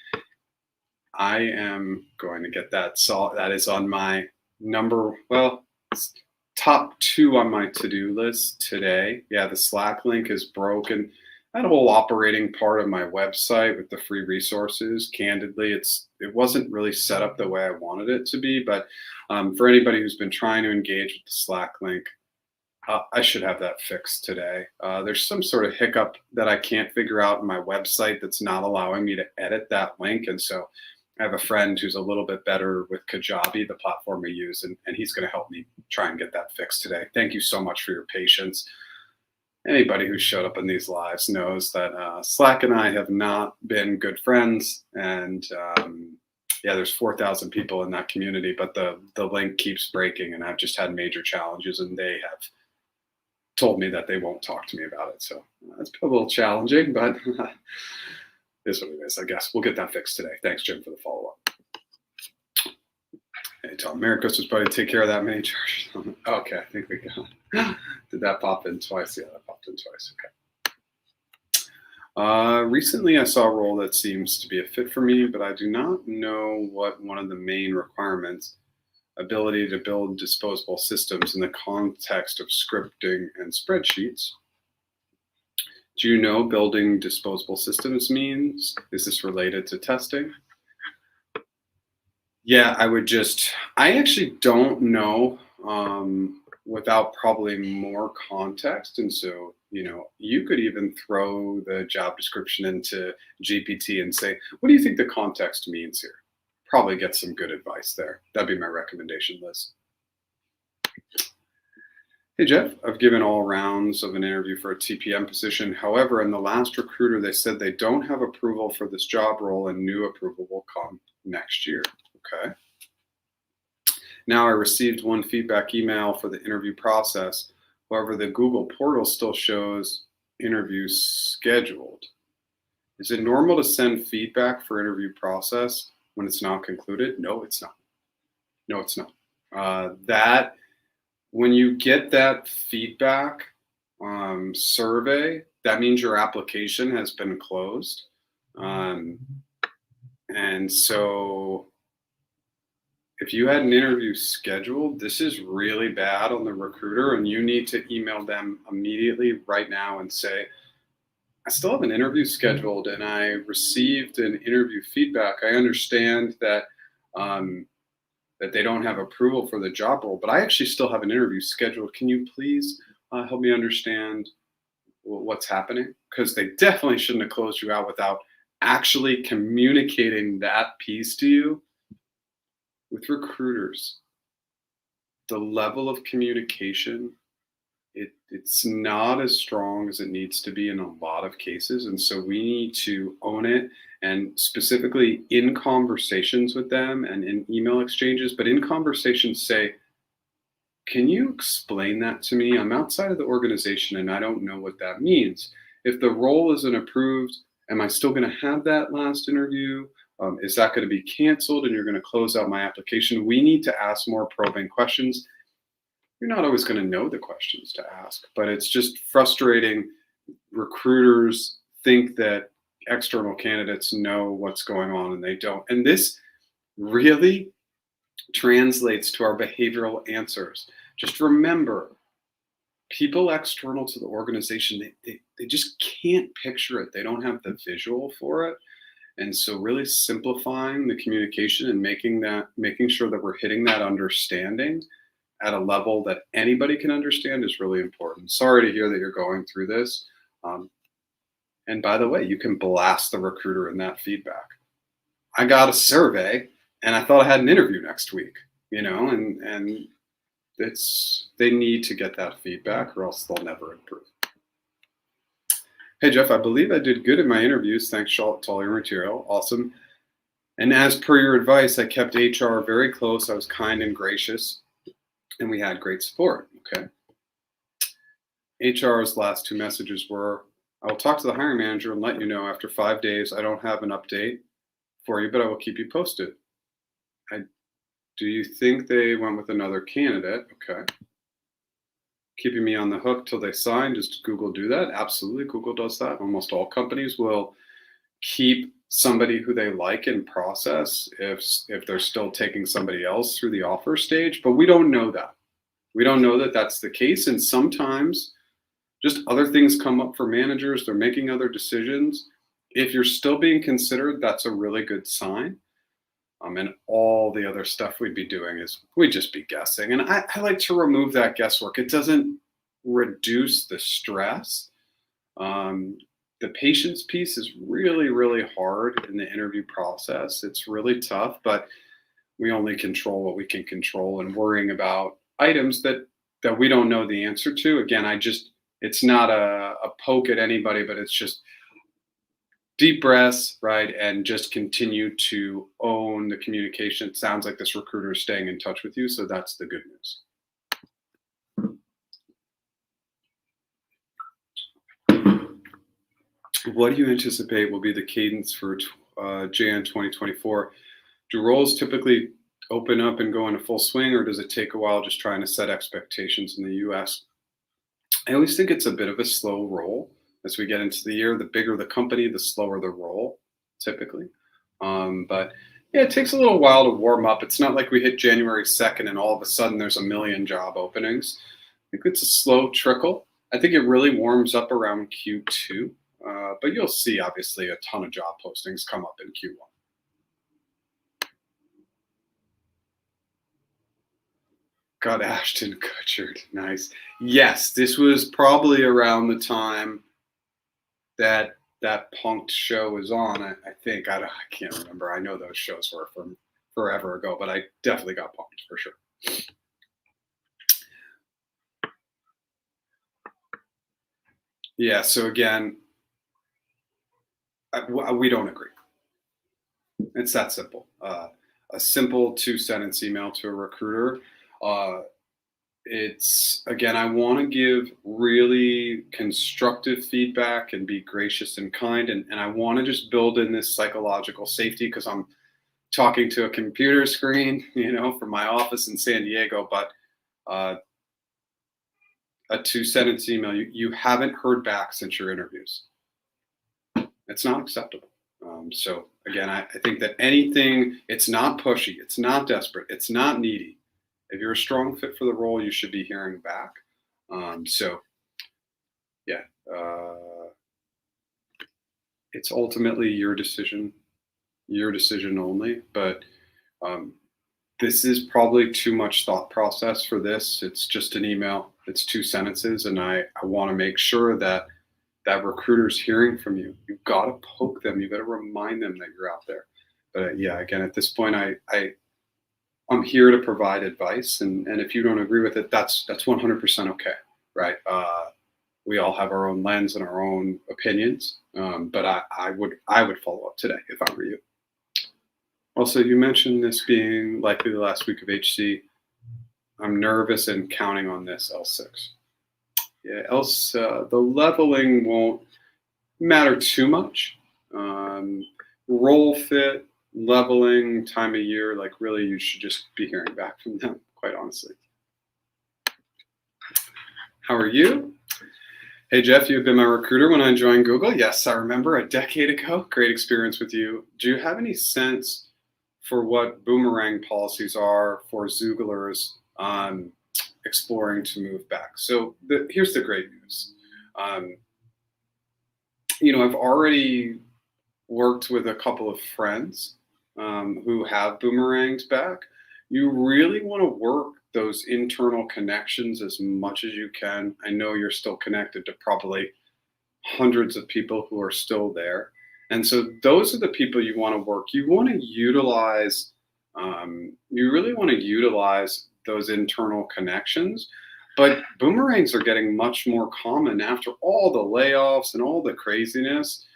I am going to get that. So that is on my top 2 on my to-do list today. Yeah, the Slack link is broken. That whole operating part of my website with the free resources, candidly, it wasn't really set up the way I wanted it to be. But for anybody who's been trying to engage with the Slack link, I should have that fixed today. There's some sort of hiccup that I can't figure out in my website that's not allowing me to edit that link. And so I have a friend who's a little bit better with Kajabi, the platform we use, and he's going to help me try and get that fixed today. Thank you so much for your patience. Anybody who showed up in these lives knows that Slack and I have not been good friends. And yeah, there's 4,000 people in that community, but the link keeps breaking, and I've just had major challenges, and they have told me that they won't talk to me about it. So it's a little challenging, but is what it is, I guess. We'll get that fixed today. Thanks, Jim, for the follow-up. Hey, Tom, Merry Christmas, buddy. Take care of that mini charge. Okay, I think we got. Did that pop in twice? Yeah, that popped in twice. Okay. Recently, I saw a role that seems to be a fit for me, but I do not know what one of the main requirements, ability to build disposable systems in the context of scripting and spreadsheets. Do you know building disposable systems means? Is this related to testing? Yeah, I actually don't know without probably more context. And so, you could even throw the job description into GPT and say, what do you think the context means here? Probably get some good advice there. That'd be my recommendation list. Hey, Jeff, I've given all rounds of an interview for a TPM position. However, in the last recruiter, they said they don't have approval for this job role and new approval will come next year. Okay. Now I received one feedback email for the interview process. However, the Google portal still shows interviews scheduled. Is it normal to send feedback for interview process when it's not concluded? No, it's not. No, it's not. When you get that feedback survey, that means your application has been closed. And so if you had an interview scheduled, this is really bad on the recruiter, and you need to email them immediately right now and say, I still have an interview scheduled and I received an interview feedback. I understand that that they don't have approval for the job role, but I actually still have an interview scheduled. Can you please help me understand what's happening? Because they definitely shouldn't have closed you out without actually communicating that piece to you. With recruiters, the level of communication, it's not as strong as it needs to be in a lot of cases. And so we need to own it, and specifically in conversations with them and in email exchanges, but in conversations say, can you explain that to me? I'm outside of the organization and I don't know what that means. If the role isn't approved, am I still going to have that last interview? Is that going to be canceled and you're going to close out my application? We need to ask more probing questions. You're not always going to know the questions to ask, but it's just frustrating. Recruiters think that external candidates know what's going on and they don't. And this really translates to our behavioral answers. Just remember, people external to the organization, they just can't picture it. They don't have the visual for it. And so really simplifying the communication and making sure that we're hitting that understanding at a level that anybody can understand is really important. Sorry to hear that you're going through this. And by the way, you can blast the recruiter in that feedback. I got a survey and I thought I had an interview next week, and they need to get that feedback or else they'll never improve. Hey, Jeff, I believe I did good in my interviews. Thanks to all your material. Awesome. And as per your advice, I kept HR very close. I was kind and gracious, and we had great support. Okay. HR's last two messages were, I will talk to the hiring manager and let you know after 5 days. I don't have an update for you, but I will keep you posted. Do you think they went with another candidate? Okay. Keeping me on the hook till they sign. Does Google do that? Absolutely. Google does that. Almost all companies will keep somebody who they like in process if they're still taking somebody else through the offer stage, but we don't know that. We don't know that that's the case. And sometimes just other things come up for managers. They're making other decisions. If you're still being considered, that's a really good sign. And all the other stuff we'd be doing is we'd just be guessing. And I like to remove that guesswork. It doesn't reduce the stress. The patience piece is really, really hard in the interview process. It's really tough, but we only control what we can control, and worrying about items that we don't know the answer to. Again, it's not a poke at anybody, but it's just deep breaths, right? And just continue to own the communication. It sounds like this recruiter is staying in touch with you, so that's the good news. What do you anticipate will be the cadence for Jan 2024? Do roles typically open up and go into full swing, or does it take a while just trying to set expectations in the US? I always think it's a bit of a slow roll. As we get into the year, the bigger the company, the slower the roll, typically. But yeah, it takes a little while to warm up. It's not like we hit January 2nd and all of a sudden there's a million job openings. I think it's a slow trickle. I think it really warms up around Q2. But you'll see, obviously, a ton of job postings come up in Q1. Got Ashton Kutcher. Nice. Yes, this was probably around the time that Punk'd show was on. I think. I can't remember. I know those shows were from forever ago, but I definitely got Punk'd for sure. Yeah, so again, we don't agree. It's that simple. A simple 2-sentence email to a recruiter. It's, again, I want to give really constructive feedback and be gracious and kind. And I want to just build in this psychological safety because I'm talking to a computer screen, from my office in San Diego. But a 2-sentence email, you haven't heard back since your interviews. It's not acceptable. So again, I think that anything, it's not pushy, it's not desperate, it's not needy. If you're a strong fit for the role, you should be hearing back. So yeah, it's ultimately your decision only. But this is probably too much thought process for this. It's just an email. It's 2 sentences, and I want to make sure that recruiter's hearing from you. You've got to poke them. You've got to remind them that you're out there. But yeah, again, at this point, I'm here to provide advice, and if you don't agree with it, that's 100% okay, right? We all have our own lens and our own opinions, but I would follow up today if I were you. Also, you mentioned this being likely the last week of HC. I'm nervous and counting on this L6. Yeah, else the leveling won't matter too much. Role fit, leveling, time of year, like really you should just be hearing back from them, quite honestly. How are you? Hey Jeff, you've been my recruiter when I joined Google. Yes, I remember a decade ago. Great experience with you. Do you have any sense for what Boomerang policies are for Xooglers exploring to move back? So here's the great news. I've already worked with a couple of friends who have Boomerangs back. You really want to work those internal connections as much as you can. I know you're still connected to probably hundreds of people who are still there. And so those are the people you want to work. You want to utilize, you really want to utilize those internal connections. But boomerangs are getting much more common after all the layoffs and all the craziness.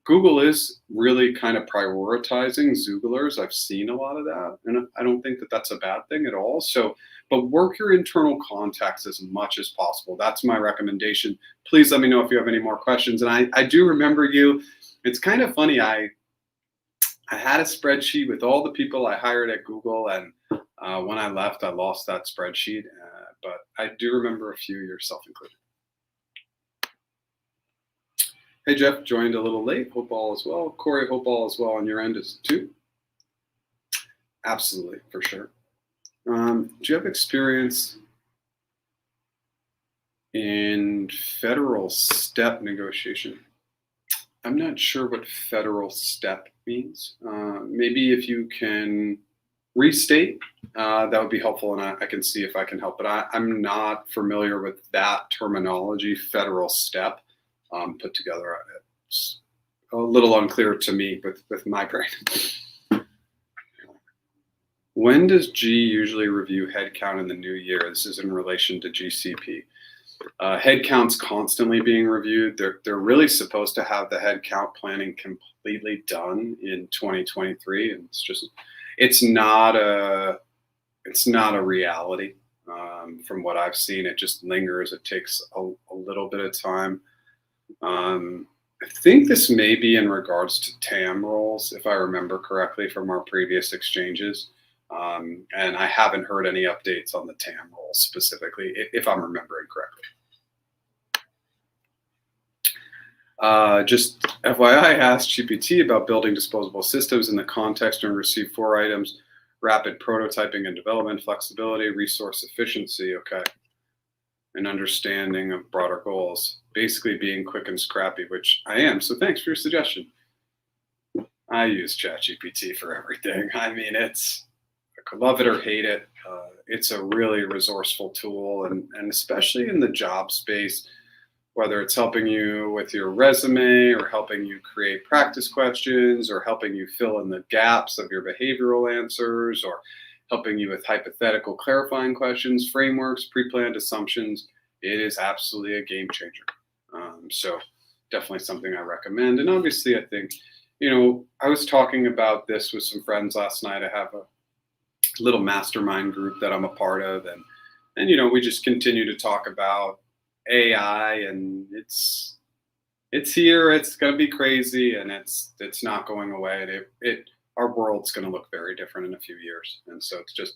Google is really kind of prioritizing Xooglers. I've seen a lot of that, and I don't think that that's a bad thing at all. So, but work your internal contacts as much as possible. That's my recommendation. Please let me know if you have any more questions. And I do remember you. It's kind of funny. I had a spreadsheet with all the people I hired at Google, and when I left, I lost that spreadsheet. But I do remember a few, yourself included. Hey, Jeff, joined a little late. Hope all is well. Corey, hope all is well on your end as too. Absolutely, for sure. Do you have experience in federal step negotiation? I'm not sure what federal step means. Maybe if you can restate, that would be helpful, and I can see if I can help. But I'm not familiar with that terminology, federal step. Put together. It's a little unclear to me with my brain. When does G usually review headcount in the new year? This is in relation to GCP. Headcount's constantly being reviewed. They're really supposed to have the headcount planning completely done in 2023, and it's not a reality. From what I've seen, it just lingers. It takes a little bit of time. I think this may be in regards to TAM roles, if I remember correctly from our previous exchanges. And I haven't heard any updates on the TAM roles specifically, if I'm remembering correctly. Just FYI, I asked GPT about building disposable systems in the context and received 4 items: rapid prototyping and development, flexibility, resource efficiency. Okay. And understanding of broader goals, basically being quick and scrappy, which I am. So thanks for your suggestion. I use ChatGPT for everything. I mean, I could love it or hate it. It's a really resourceful tool, and especially in the job space, whether it's helping you with your resume or helping you create practice questions or helping you fill in the gaps of your behavioral answers or helping you with hypothetical clarifying questions, frameworks, pre-planned assumptions. It is absolutely a game changer. So definitely something I recommend. And obviously, I think, I was talking about this with some friends last night. I have a little mastermind group that I'm a part of. And we just continue to talk about AI, and it's here. It's going to be crazy, and it's not going away. Our world's going to look very different in a few years. And so it's just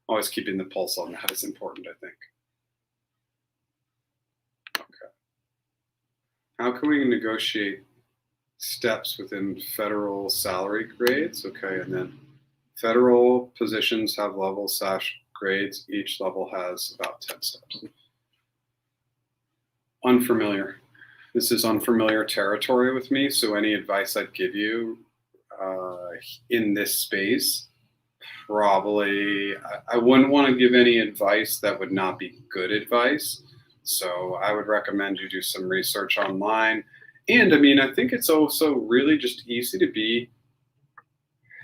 always keeping the pulse on that is important, I think. Okay. How can we negotiate steps within federal salary grades. Okay, and then federal positions have levels / grades. Each level has about 10 steps. Unfamiliar. This is unfamiliar territory with me, so any advice I'd give you in this space, probably I wouldn't want to give any advice that would not be good advice. So I would recommend you do some research online. And I mean, I think it's also really just easy to be,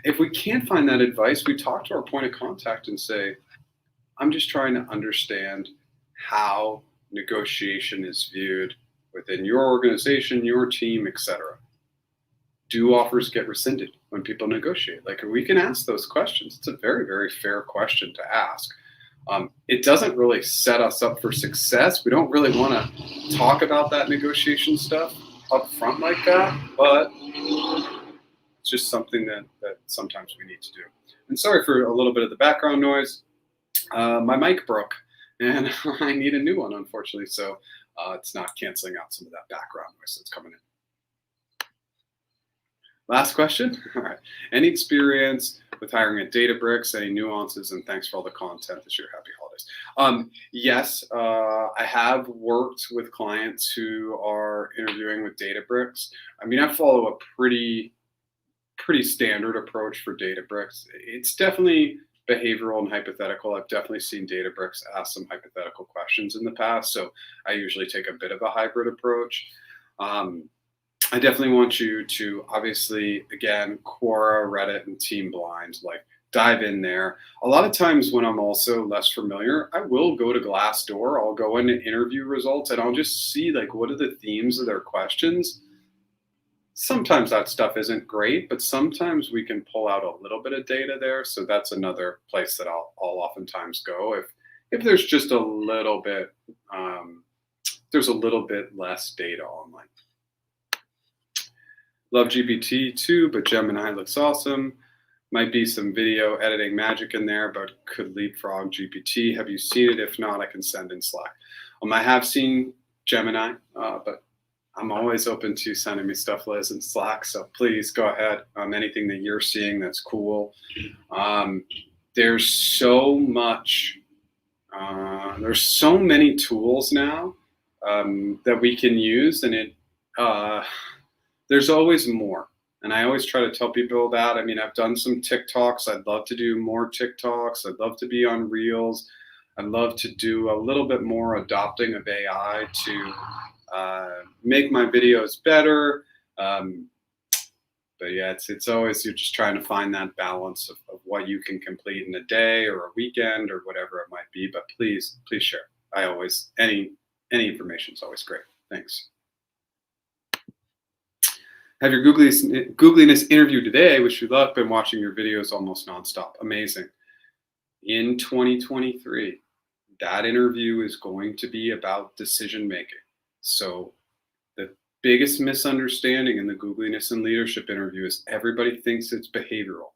if we can't find that advice, we talk to our point of contact and say, I'm just trying to understand how negotiation is viewed within your organization, your team, etc. Do offers get rescinded when people negotiate? Like, we can ask those questions. It's a very, very fair question to ask. It doesn't really set us up for success. We don't really want to talk about that negotiation stuff up front like that, but it's just something that sometimes we need to do. And sorry for a little bit of the background noise. My mic broke, and I need a new one, unfortunately. So it's not canceling out some of that background noise that's coming in. Last question. All right. Any experience with hiring at Databricks? Any nuances? And thanks for all the content this year. Happy holidays. Yes, I have worked with clients who are interviewing with Databricks. I mean, I follow a pretty standard approach for Databricks. It's definitely behavioral and hypothetical. I've definitely seen Databricks ask some hypothetical questions in the past, so I usually take a bit of a hybrid approach. I definitely want you to, obviously, again, Quora, Reddit, and Team Blind, like, dive in there. A lot of times when I'm also less familiar, I will go to Glassdoor. I'll go into interview results and I'll just see, like, what are the themes of their questions. Sometimes that stuff isn't great, but sometimes we can pull out a little bit of data there. So that's another place that I'll oftentimes go if there's just a little bit, there's a little bit less data online. Love GPT too, but Gemini looks awesome. Might be some video editing magic in there, but could leapfrog GPT. Have you seen it? If not, I can send in Slack. I have seen Gemini, but I'm always open to sending me stuff, Liz, in Slack. So please go ahead. Anything that you're seeing that's cool. There's so much. There's so many tools now that we can use, and there's always more. And I always try to tell people that. I mean, I've done some TikToks. I'd love to do more TikToks. I'd love to be on Reels. I'd love to do a little bit more adopting of AI to make my videos better. But yeah, it's always, you're just trying to find that balance of what you can complete in a day or a weekend or whatever it might be. But please share. Any information is always great. Thanks. Have your Googliness interview today. Wish you luck. Been watching your videos almost nonstop. Amazing. In 2023, that interview is going to be about decision making. So the biggest misunderstanding in the Googliness and leadership interview is everybody thinks it's behavioral.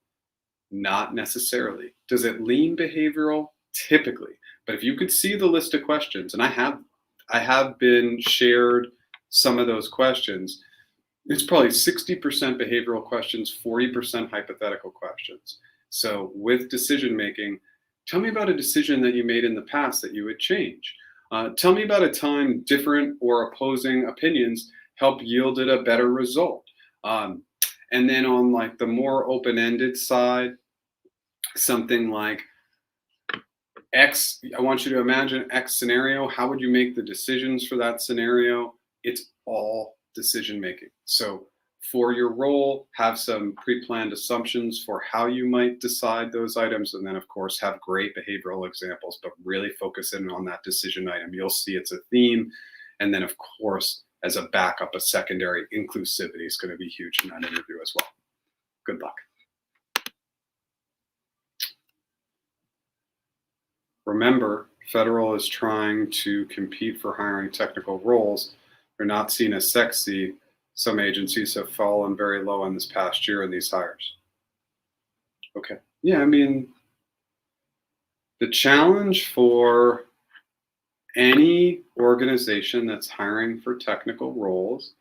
Not necessarily. Does it lean behavioral? Typically. But if you could see the list of questions, and I have been shared some of those questions, it's probably 60% behavioral questions, 40% hypothetical questions. So with decision making, tell me about a decision that you made in the past that you would change. Tell me about a time different or opposing opinions help yielded a better result. And then on like the more open-ended side, something like X, I want you to imagine X scenario. How would you make the decisions for that scenario? It's all decision making. So for your role, have some pre-planned assumptions for how you might decide those items, and then of course have great behavioral examples, but really focus in on that decision item. You'll see it's a theme, and then of course as a backup, a secondary, inclusivity is going to be huge in that interview as well. Good luck. Remember, federal is trying to compete for hiring technical roles. They're not seen as sexy. Some agencies have fallen very low in this past year in these hires. Okay. Yeah, I mean, the challenge for any organization that's hiring for technical roles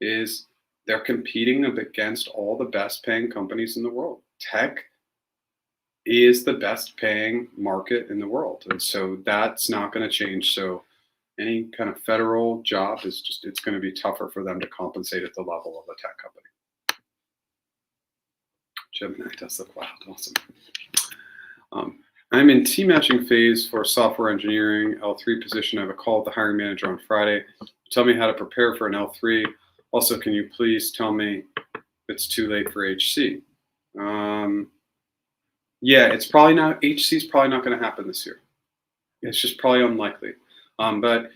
is they're competing against all the best paying companies in the world. Tech is the best paying market in the world. And so that's not going to change. So any kind of federal job is just, it's going to be tougher for them to compensate at the level of a tech company. Gemini does look wild. Awesome. I'm in team matching phase for software engineering L3 position. I have a call with the hiring manager on Friday. Tell me how to prepare for an L3. Also, can you please tell me if it's too late for HC? Yeah, it's probably not, HC is probably not going to happen this year. It's just probably unlikely. But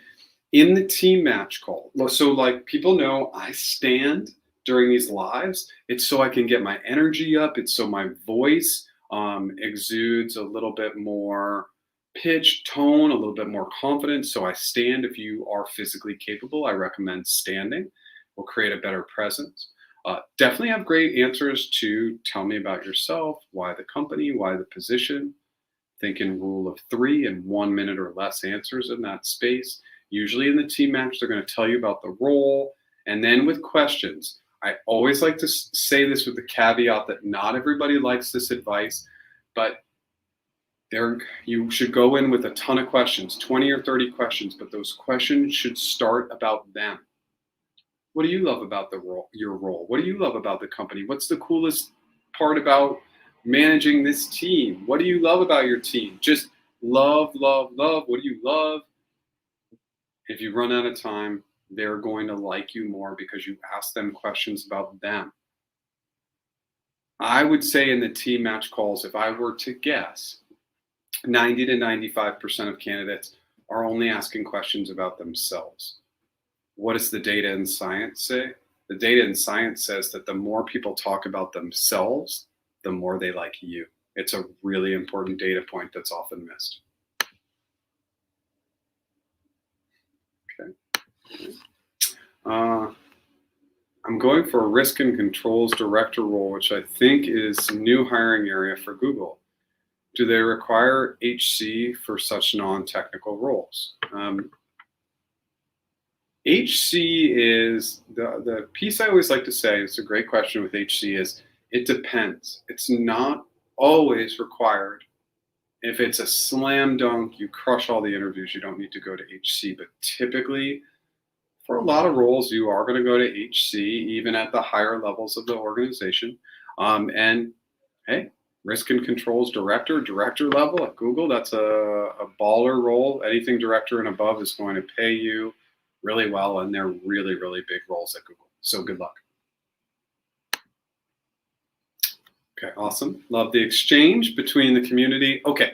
in the team match call, so like people know I stand during these lives. It's so I can get my energy up. It's so my voice exudes a little bit more pitch, tone, a little bit more confidence. So I stand. If you are physically capable, I recommend standing. Will create a better presence. Definitely have great answers to tell me about yourself, why the company, why the position. Think in rule of 3 and 1 minute or less answers in that space. Usually in the team match, they're going to tell you about the role. And then with questions, I always like to say this with the caveat that not everybody likes this advice, but you should go in with a ton of questions, 20 or 30 questions, but those questions should start about them. What do you love about your role? What do you love about the company? What's the coolest part about managing this team? What do you love about your team? Just love, love, love. What do you love? If you run out of time, they're going to like you more because you ask them questions about them. I would say in the team match calls, if I were to guess, 90 to 95% of candidates are only asking questions about themselves. What does the data and science say? The data and science says that the more people talk about themselves, the more they like you. It's a really important data point that's often missed. Okay. I'm going for a risk and controls director role, which I think is a new hiring area for Google. Do they require HC for such non-technical roles? HC is the piece I always like to say, it's a great question with HC, is it depends. It's not always required. If it's a slam dunk, you crush all the interviews, you don't need to go to HC. But typically, for a lot of roles, you are going to go to HC, even at the higher levels of the organization. And hey, risk and controls director level at Google, that's a baller role. Anything director and above is going to pay you really well, and they're really, really big roles at Google. So good luck. Okay, awesome. Love the exchange between the community. Okay,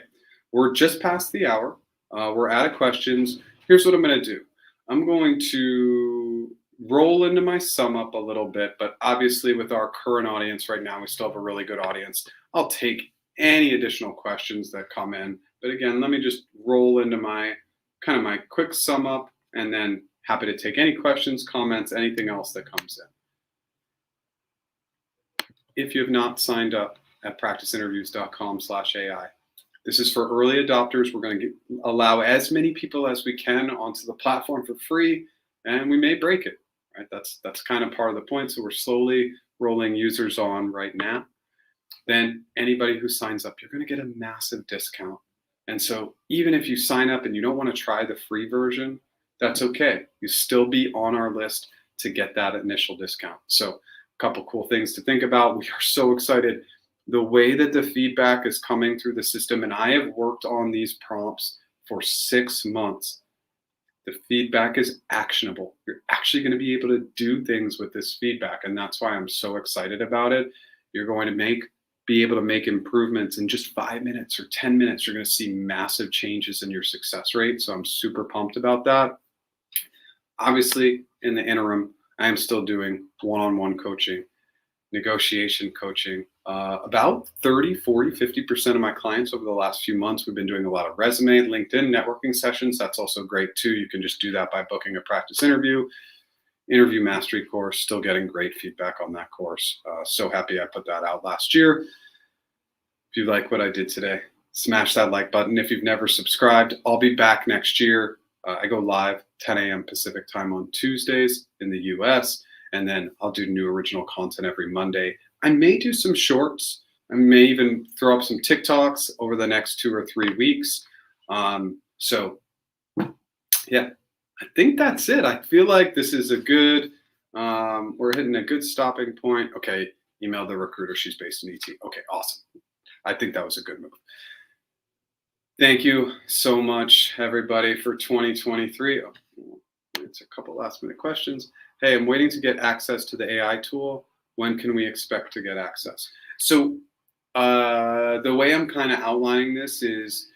we're just past the hour. We're out of questions. Here's what I'm going to do. I'm going to roll into my sum up a little bit, but obviously with our current audience right now, we still have a really good audience. I'll take any additional questions that come in. But again, let me just roll into my kind of my quick sum up, and then happy to take any questions, comments, anything else that comes in. If you have not signed up at practiceinterviews.com/AI, this is for early adopters. We're going to allow as many people as we can onto the platform for free, and we may break it. Right? That's kind of part of the point. So we're slowly rolling users on right now. Then anybody who signs up, you're going to get a massive discount. And so even if you sign up and you don't want to try the free version, that's okay. You still be on our list to get that initial discount. So a couple cool things to think about. We are so excited. The way that the feedback is coming through the system, and I have worked on these prompts for 6 months. The feedback is actionable. You're actually going to be able to do things with this feedback, and that's why I'm so excited about it. You're going to be able to make improvements in just 5 minutes or 10 minutes. You're going to see massive changes in your success rate. So I'm super pumped about that. Obviously, in the interim, I am still doing one-on-one coaching, negotiation coaching. About 30, 40, 50% of my clients over the last few months, we've been doing a lot of resume, LinkedIn networking sessions. That's also great too. You can just do that by booking a practice interview mastery course, still getting great feedback on that course. So happy I put that out last year. If you like what I did today, smash that like button. If you've never subscribed, I'll be back next year. I go live 10 a.m. Pacific time on Tuesdays in the US. and then I'll do new original content every Monday. I may do some shorts. I may even throw up some TikToks over the next 2 or 3 weeks. So yeah, I think that's it. I feel like this is a good, we're hitting a good stopping point. Okay, email the recruiter. She's based in ET. Okay, awesome. I think that was a good move. Thank you so much, everybody, for 2023. Oh, it's a couple last minute questions. Hey, I'm waiting to get access to the AI tool. When can we expect to get access? So the way I'm kind of outlining this is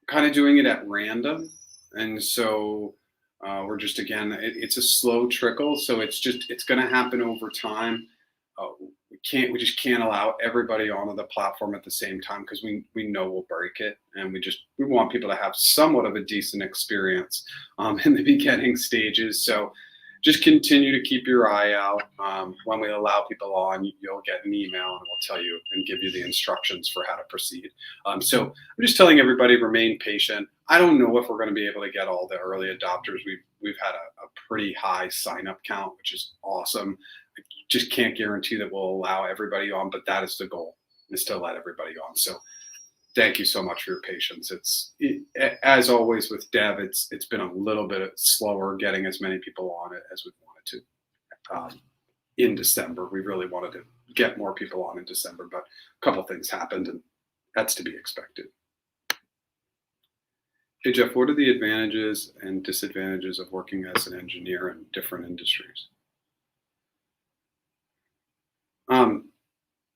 kind of doing it at random. And so we're just, again, it's a slow trickle. So it's going to happen over time. We just can't allow everybody onto the platform at the same time, because we know we'll break it, and we want people to have somewhat of a decent experience in the beginning stages. So just continue to keep your eye out. When we allow people on, you'll get an email and we'll tell you and give you the instructions for how to proceed. So I'm just telling everybody, remain patient. I don't know if we're going to be able to get all the early adopters. We've had a pretty high sign up count, which is awesome. I just can't guarantee that we'll allow everybody on, but that is the goal, is to let everybody on. So thank you so much for your patience. As always with Dev, it's been a little bit slower getting as many people on it as we wanted to. In December, we really wanted to get more people on in December, but a couple things happened, and that's to be expected. Hey Jeff, what are the advantages and disadvantages of working as an engineer in different industries?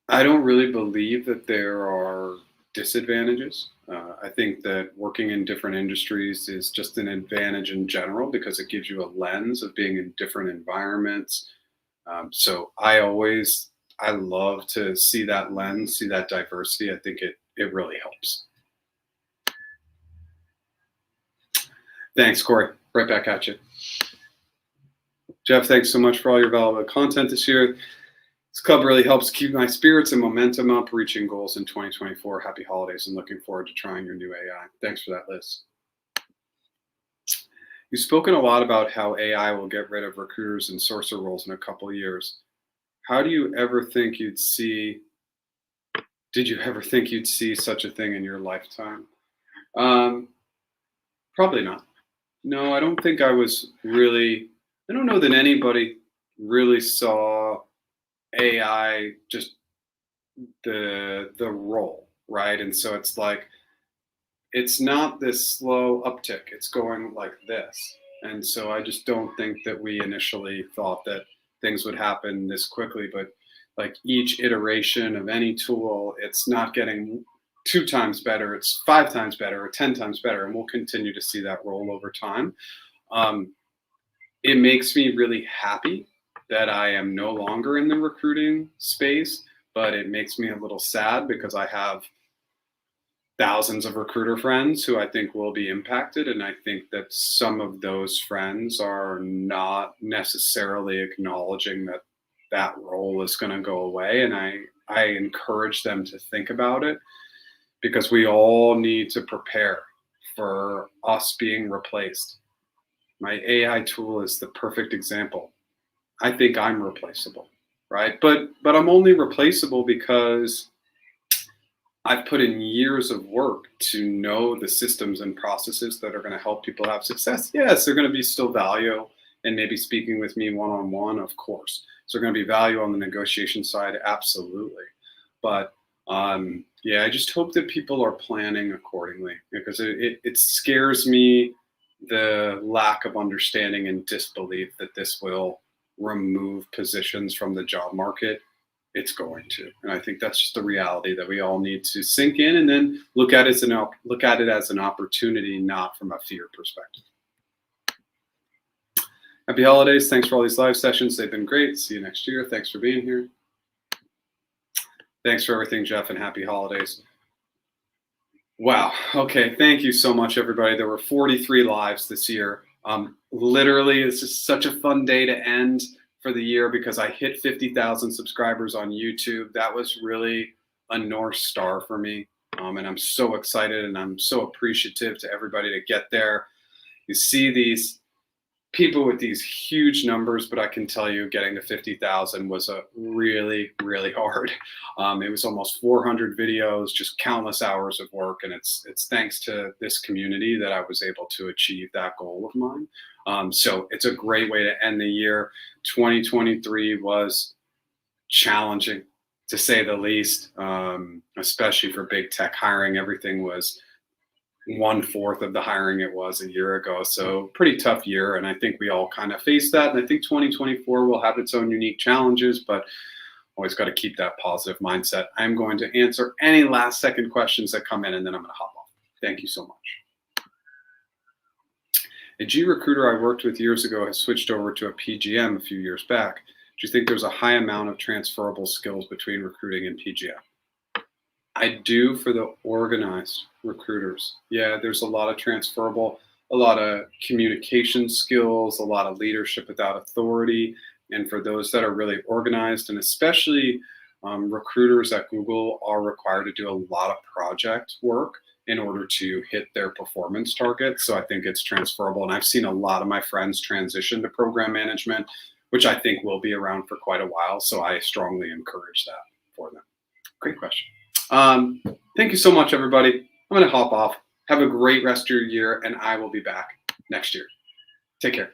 I don't really believe that there are disadvantages. I think that working in different industries is just an advantage in general, because it gives you a lens of being in different environments. So I love to see that lens, see that diversity. I think it really helps. Thanks, Corey. Right back at you. Jeff, thanks so much for all your valuable content this year. This club really helps keep my spirits and momentum up, reaching goals in 2024. Happy holidays, and looking forward to trying your new AI. Thanks for that, Liz. You've spoken a lot about how AI will get rid of recruiters and sourcer roles in a couple of years. Did you ever think you'd see such a thing in your lifetime? Probably not. No, I don't think I don't know that anybody really saw AI, just the role, right? And so it's like, it's not this slow uptick, it's going like this. And so I just don't think that we initially thought that things would happen this quickly, but like each iteration of any tool, it's not getting 2 times better, it's 5 times better or 10 times better, and we'll continue to see that roll over time. It makes me really happy that I am no longer in the recruiting space, but it makes me a little sad because I have thousands of recruiter friends who I think will be impacted. And I think that some of those friends are not necessarily acknowledging that that role is going to go away. And I encourage them to think about it, because we all need to prepare for us being replaced. My AI tool is the perfect example. I think I'm replaceable, right? But I'm only replaceable because I've put in years of work to know the systems and processes that are going to help people have success. Yes, they're going to be still value and maybe speaking with me one-on-one, of course. So going to be value on the negotiation side, absolutely. But yeah, I just hope that people are planning accordingly, because it scares me, the lack of understanding and disbelief that this will remove positions from the job market. It's going to, and I think that's just the reality that we all need to sink in, and then look at it as an opportunity, not from a fear perspective. Happy holidays. Thanks for all these live sessions. They've been great. See you next year. Thanks for being here. Thanks for everything, Jeff, and happy holidays. Wow. Okay. Thank you so much, everybody. There were 43 lives this year. Literally, it's just such a fun day to end for the year, because I hit 50,000 subscribers on YouTube. That was really a North Star for me. And I'm so excited, and I'm so appreciative to everybody to get there. You see these people with these huge numbers, but I can tell you getting to 50,000 was a really, really hard. It was almost 400 videos, just countless hours of work. And it's thanks to this community that I was able to achieve that goal of mine. So it's a great way to end the year. 2023 was challenging, to say the least, especially for big tech hiring. Everything was 1/4 of the hiring it was a year ago. So pretty tough year. And I think we all kind of faced that. And I think 2024 will have its own unique challenges, but always got to keep that positive mindset. I'm going to answer any last second questions that come in, and then I'm going to hop off. Thank you so much. A G recruiter I worked with years ago has switched over to a PgM a few years back. Do you think there's a high amount of transferable skills between recruiting and PgM? I do for the organized recruiters. Yeah, there's a lot of transferable, a lot of communication skills, a lot of leadership without authority. And for those that are really organized, and especially recruiters at Google are required to do a lot of project work in order to hit their performance targets. So I think it's transferable. And I've seen a lot of my friends transition to program management, which I think will be around for quite a while. So I strongly encourage that for them. Great question. Thank you so much, everybody. I'm going to hop off. Have a great rest of your year, and I will be back next year. Take care.